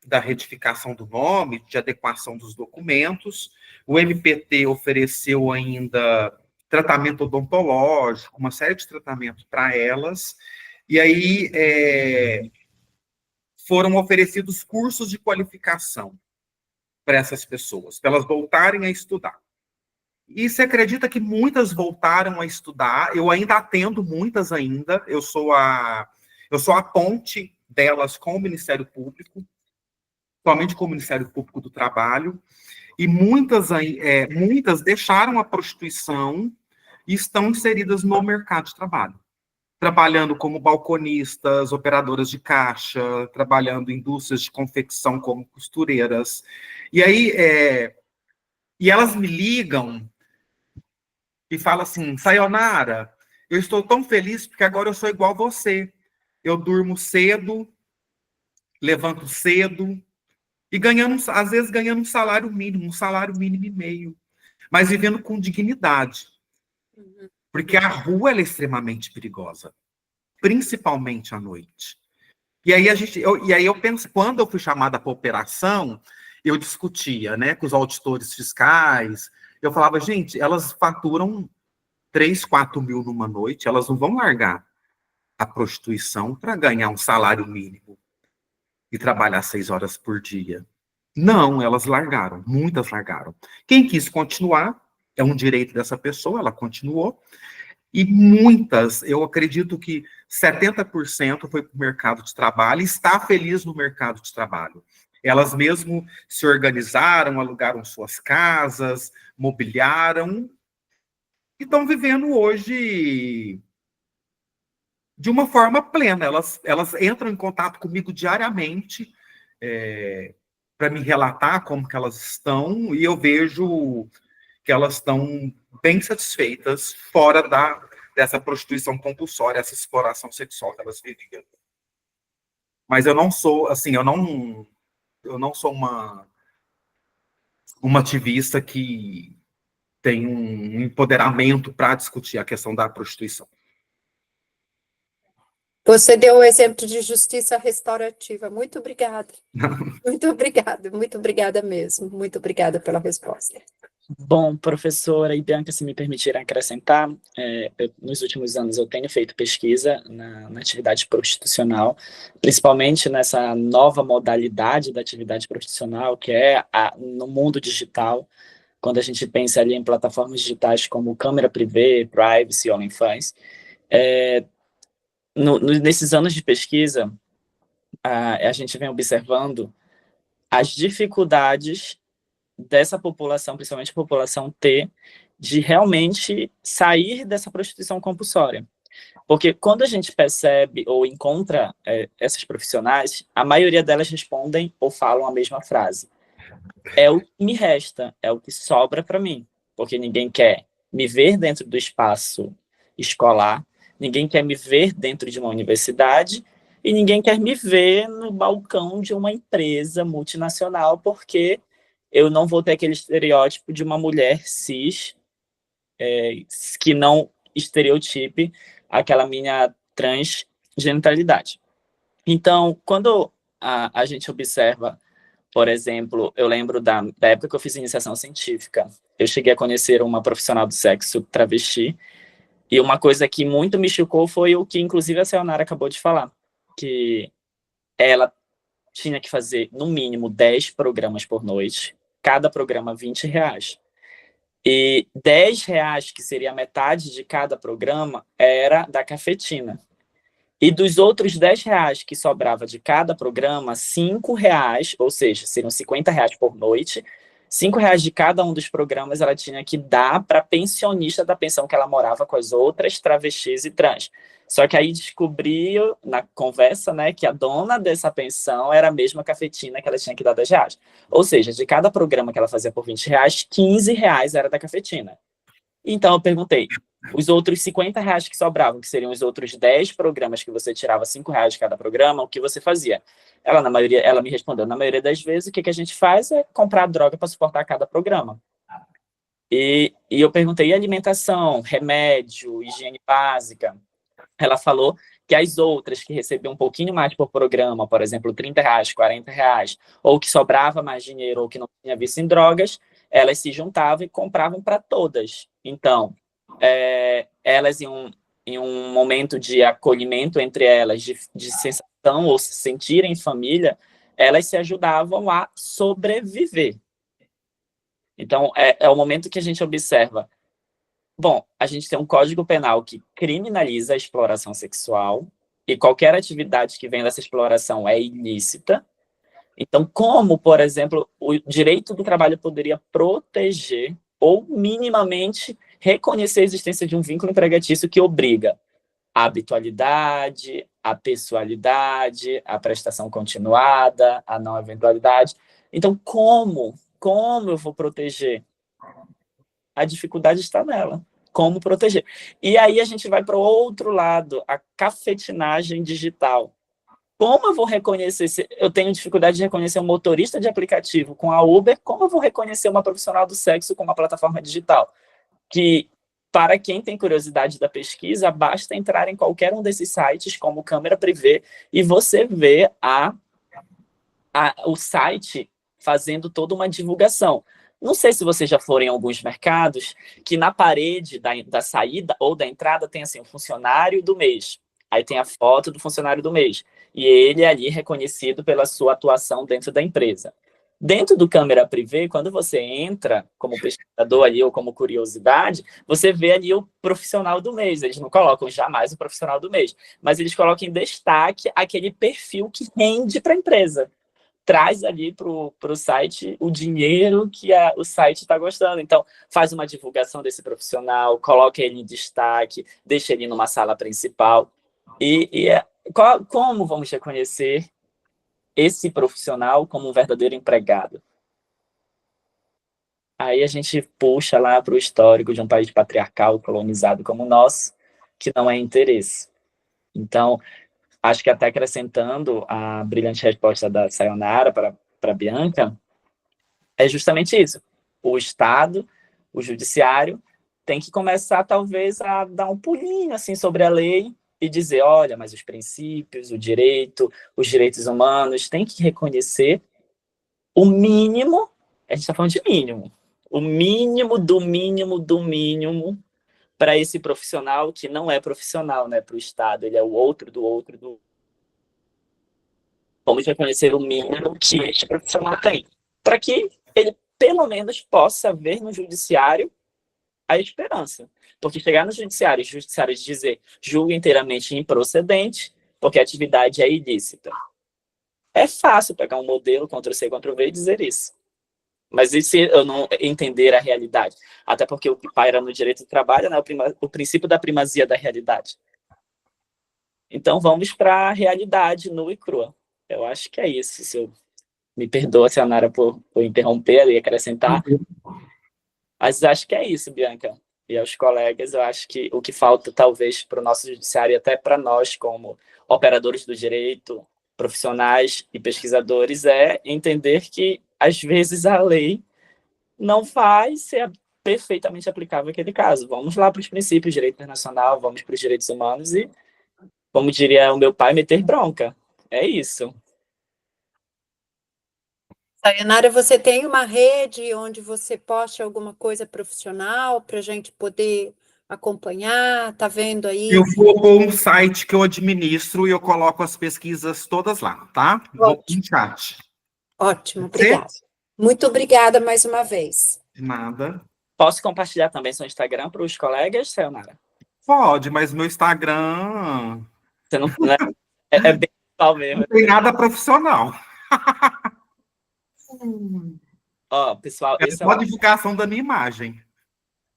Speaker 2: da retificação do nome, de adequação dos documentos. O MPT ofereceu ainda tratamento odontológico, uma série de tratamentos para elas. E aí foram oferecidos cursos de qualificação para essas pessoas, para elas voltarem a estudar. E você acredita que muitas voltaram a estudar? Eu ainda atendo muitas ainda. Eu sou a ponte delas com o Ministério Público, somente com o Ministério Público do Trabalho, e muitas deixaram a prostituição e estão inseridas no mercado de trabalho, trabalhando como balconistas, operadoras de caixa, trabalhando em indústrias de confecção como costureiras. E aí, e elas me ligam e falam assim: Sayonara, eu estou tão feliz porque agora eu sou igual a você. Eu durmo cedo, levanto cedo, e ganhando, às vezes ganhando um salário mínimo e meio, mas vivendo com dignidade. Porque a rua ela é extremamente perigosa, principalmente à noite. E aí eu penso, quando eu fui chamada para operação, eu discutia, né, com os auditores fiscais, eu falava, gente, elas faturam 3, 4 mil numa noite, elas não vão largar a prostituição para ganhar um salário mínimo e trabalhar 6 horas por dia. Não, elas largaram, muitas largaram. Quem quis continuar, é um direito dessa pessoa, ela continuou, e muitas, eu acredito que 70% foi para o mercado de trabalho e está feliz no mercado de trabalho. Elas mesmo se organizaram, alugaram suas casas, mobiliaram, e estão vivendo hoje de uma forma plena. Elas entram em contato comigo diariamente para me relatar como que elas estão, e eu vejo que elas estão bem satisfeitas fora dessa prostituição compulsória, essa exploração sexual que elas viviam. Mas eu não sou, assim, eu não sou uma ativista que tem um empoderamento para discutir a questão da prostituição.
Speaker 4: Você deu o exemplo de justiça restaurativa. Muito obrigada. Muito obrigada mesmo. Muito obrigada pela resposta.
Speaker 1: Bom, professora e Bianca, se me permitirem acrescentar, nos últimos anos eu tenho feito pesquisa na atividade prostitucional, principalmente nessa nova modalidade da atividade prostitucional, que é no mundo digital, quando a gente pensa ali em plataformas digitais como câmera privê, privacy, OnlyFans. Nesses anos de pesquisa, a gente vem observando as dificuldades dessa população, principalmente a população T, de realmente sair dessa prostituição compulsória. Porque quando a gente percebe ou encontra essas profissionais, a maioria delas respondem ou falam a mesma frase. É o que me resta, é o que sobra para mim, porque ninguém quer me ver dentro do espaço escolar, ninguém quer me ver dentro de uma universidade e ninguém quer me ver no balcão de uma empresa multinacional, porque eu não vou ter aquele estereótipo de uma mulher cis que não estereotipe aquela minha transgenitalidade. Então, quando a gente observa, por exemplo, eu lembro da época que eu fiz iniciação científica, eu cheguei a conhecer uma profissional do sexo travesti, e uma coisa que muito me chocou foi o que, inclusive, a Sayonara acabou de falar, que ela tinha que fazer, no mínimo, 10 programas por noite, cada programa R$20. E R$10, que seria a metade de cada programa, era da cafetina. E dos outros R$10 que sobrava de cada programa, R$5, ou seja, seriam R$50 por noite, R$5 de cada um dos programas ela tinha que dar para a pensionista da pensão que ela morava com as outras travestis e trans. Só que aí descobriu, na conversa, né, que a dona dessa pensão era a mesma cafetina que ela tinha que dar R$10. Ou seja, de cada programa que ela fazia por R$20, R$15 era da cafetina. Então eu perguntei, os outros R$50 que sobravam, que seriam os outros 10 programas que você tirava R$5 de cada programa, o que você fazia? Ela me respondeu, na maioria das vezes, o que a gente faz é comprar droga para suportar cada programa. E eu perguntei, e alimentação, remédio, higiene básica? Ela falou que as outras que recebiam um pouquinho mais por programa, por exemplo, R$30, R$40, ou que sobrava mais dinheiro, ou que não tinha vício em drogas, elas se juntavam e compravam para todas. Então, elas em um momento de acolhimento entre elas, de sensação ou se sentirem família, elas se ajudavam a sobreviver. Então, é o momento que a gente observa. Bom, a gente tem um Código Penal que criminaliza a exploração sexual e qualquer atividade que vem dessa exploração é ilícita. Então, como, por exemplo, o direito do trabalho poderia proteger ou minimamente reconhecer a existência de um vínculo empregatício que obriga a habitualidade, a pessoalidade, a prestação continuada, a não eventualidade. Então, como eu vou proteger? A dificuldade está nela. Como proteger? E aí a gente vai para o outro lado, a cafetinagem digital. Como eu vou reconhecer, se eu tenho dificuldade de reconhecer um motorista de aplicativo com a Uber, como eu vou reconhecer uma profissional do sexo com uma plataforma digital? Que, para quem tem curiosidade da pesquisa, basta entrar em qualquer um desses sites, como Câmara Privé, e você vê o site fazendo toda uma divulgação. Não sei se vocês já foram em alguns mercados, que na parede da saída ou da entrada tem assim, o funcionário do mês. Aí tem a foto do funcionário do mês. E ele é ali reconhecido pela sua atuação dentro da empresa. Dentro do Câmara Privé, quando você entra como pesquisador ali ou como curiosidade, você vê ali o profissional do mês. Eles não colocam jamais o profissional do mês, mas eles colocam em destaque aquele perfil que rende para a empresa. Traz ali para o site o dinheiro que o site está gostando. Então, faz uma divulgação desse profissional, coloca ele em destaque, deixa ele numa sala principal. Como vamos reconhecer esse profissional como um verdadeiro empregado? Aí a gente puxa lá para o histórico de um país patriarcal, colonizado como o nosso, que não é interesse. Então, acho que até acrescentando a brilhante resposta da Sayonara para a Bianca, é justamente isso. O Estado, o Judiciário, tem que começar, talvez, a dar um pulinho assim, sobre a lei e dizer, olha, mas os princípios, o direito, os direitos humanos, tem que reconhecer o mínimo, a gente está falando de mínimo, o mínimo do mínimo do mínimo para esse profissional que não é profissional, né, para o Estado, ele é o outro do outro do. Vamos reconhecer o mínimo que este profissional tem, para que ele, pelo menos, possa ver no judiciário a esperança. Porque chegar no judiciário e o judiciário dizer julgo inteiramente improcedente, porque a atividade é ilícita. É fácil pegar um modelo, Ctrl-C, Ctrl-V e dizer isso. Mas e se eu não entender a realidade? Até porque o que paira no direito do trabalho, né, o princípio da primazia da realidade. Então, vamos para a realidade nua e crua. Eu acho que é isso. Se eu me perdoa, Sayonara, por interromper e acrescentar. Mas acho que é isso, Bianca. E aos colegas, eu acho que o que falta, talvez, para o nosso judiciário e até para nós, como operadores do direito, profissionais e pesquisadores, é entender que, às vezes, a lei não vai ser perfeitamente aplicável naquele caso. Vamos lá para os princípios do direito internacional, vamos para os direitos humanos e, como diria o meu pai, meter bronca. É isso.
Speaker 4: Sayonara, você tem uma rede onde você poste alguma coisa profissional para a gente poder acompanhar? Tá vendo aí?
Speaker 2: Eu vou pôr um site que eu administro e eu coloco as pesquisas todas lá, tá? Vou pôr um chat.
Speaker 4: Ótimo, obrigada. Muito obrigada mais uma vez.
Speaker 2: De nada.
Speaker 1: Posso compartilhar também seu Instagram para os colegas, Sayonara?
Speaker 2: Pode, mas meu Instagram...
Speaker 1: Você não, né? É bem pessoal mesmo.
Speaker 2: Não tem nada profissional.
Speaker 1: Ó, pessoal,
Speaker 2: É só a divulgação da minha imagem.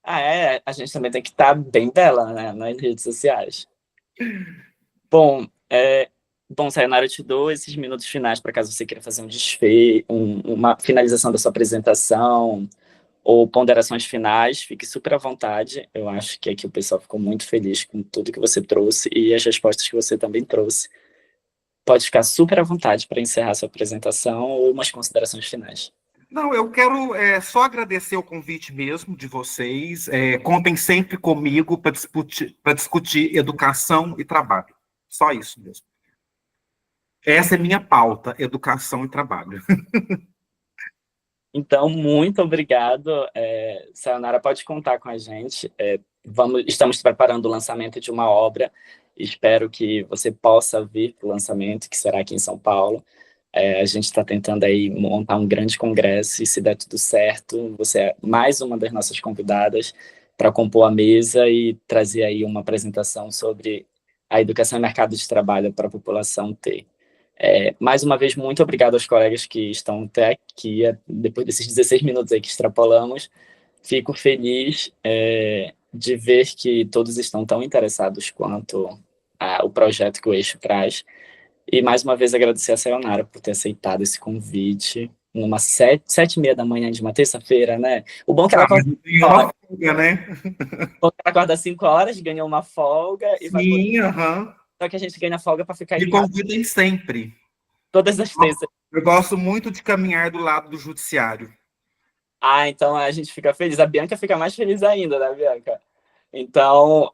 Speaker 1: A gente também tem que estar bem bela, né, nas redes sociais. Bom, Sayonara, eu te dou esses minutos finais para caso você queira fazer um desfecho, uma finalização da sua apresentação ou ponderações finais, fique super à vontade. Eu acho que aqui o pessoal ficou muito feliz com tudo que você trouxe e as respostas que você também trouxe. Pode ficar super à vontade para encerrar sua apresentação ou umas considerações finais.
Speaker 2: Não, eu quero só agradecer o convite mesmo de vocês. Contem sempre comigo para discutir educação e trabalho. Só isso mesmo. Essa é minha pauta, educação e trabalho.
Speaker 1: Então, muito obrigado. Sayonara, pode contar com a gente. Estamos preparando o lançamento de uma obra. Espero que você possa vir para o lançamento, que será aqui em São Paulo. A gente está tentando aí montar um grande congresso, e se der tudo certo, você é mais uma das nossas convidadas para compor a mesa e trazer aí uma apresentação sobre a educação e mercado de trabalho para a população ter. Mais uma vez, muito obrigado aos colegas que estão até aqui, depois desses 16 minutos aí que extrapolamos. Fico feliz de ver que todos estão tão interessados quanto o projeto que o Eixo traz. E, mais uma vez, agradecer a Sayonara por ter aceitado esse convite numa 7h30 da manhã de uma terça-feira, né? O bom é que ela
Speaker 2: folga, né?
Speaker 1: O bom é que ela acorda às 5 horas, ganhou uma folga.
Speaker 2: Sim, aham.
Speaker 1: Só que a gente ganha folga para ficar
Speaker 2: Me
Speaker 1: em casa
Speaker 2: convidem sempre.
Speaker 1: todas as terças.
Speaker 2: Eu gosto muito de caminhar do lado do judiciário.
Speaker 1: Ah, então a gente fica feliz. A Bianca fica mais feliz ainda, né, Bianca? Então,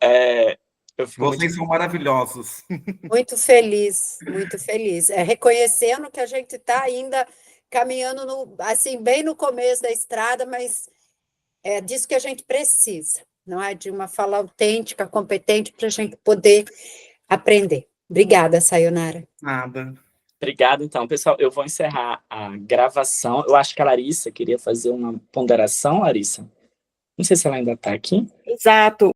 Speaker 1: eu fico muito...
Speaker 2: Vocês são maravilhosos.
Speaker 4: Muito feliz, muito feliz. Reconhecendo que a gente está ainda caminhando assim, bem no começo da estrada, mas é disso que a gente precisa, não é? De uma fala autêntica, competente, para a gente poder aprender. Obrigada, Sayonara.
Speaker 2: Nada.
Speaker 1: Obrigado, então. Pessoal, eu vou encerrar a gravação. Eu acho que a Larissa queria fazer uma ponderação, Larissa. Não sei se ela ainda está aqui.
Speaker 6: Exato.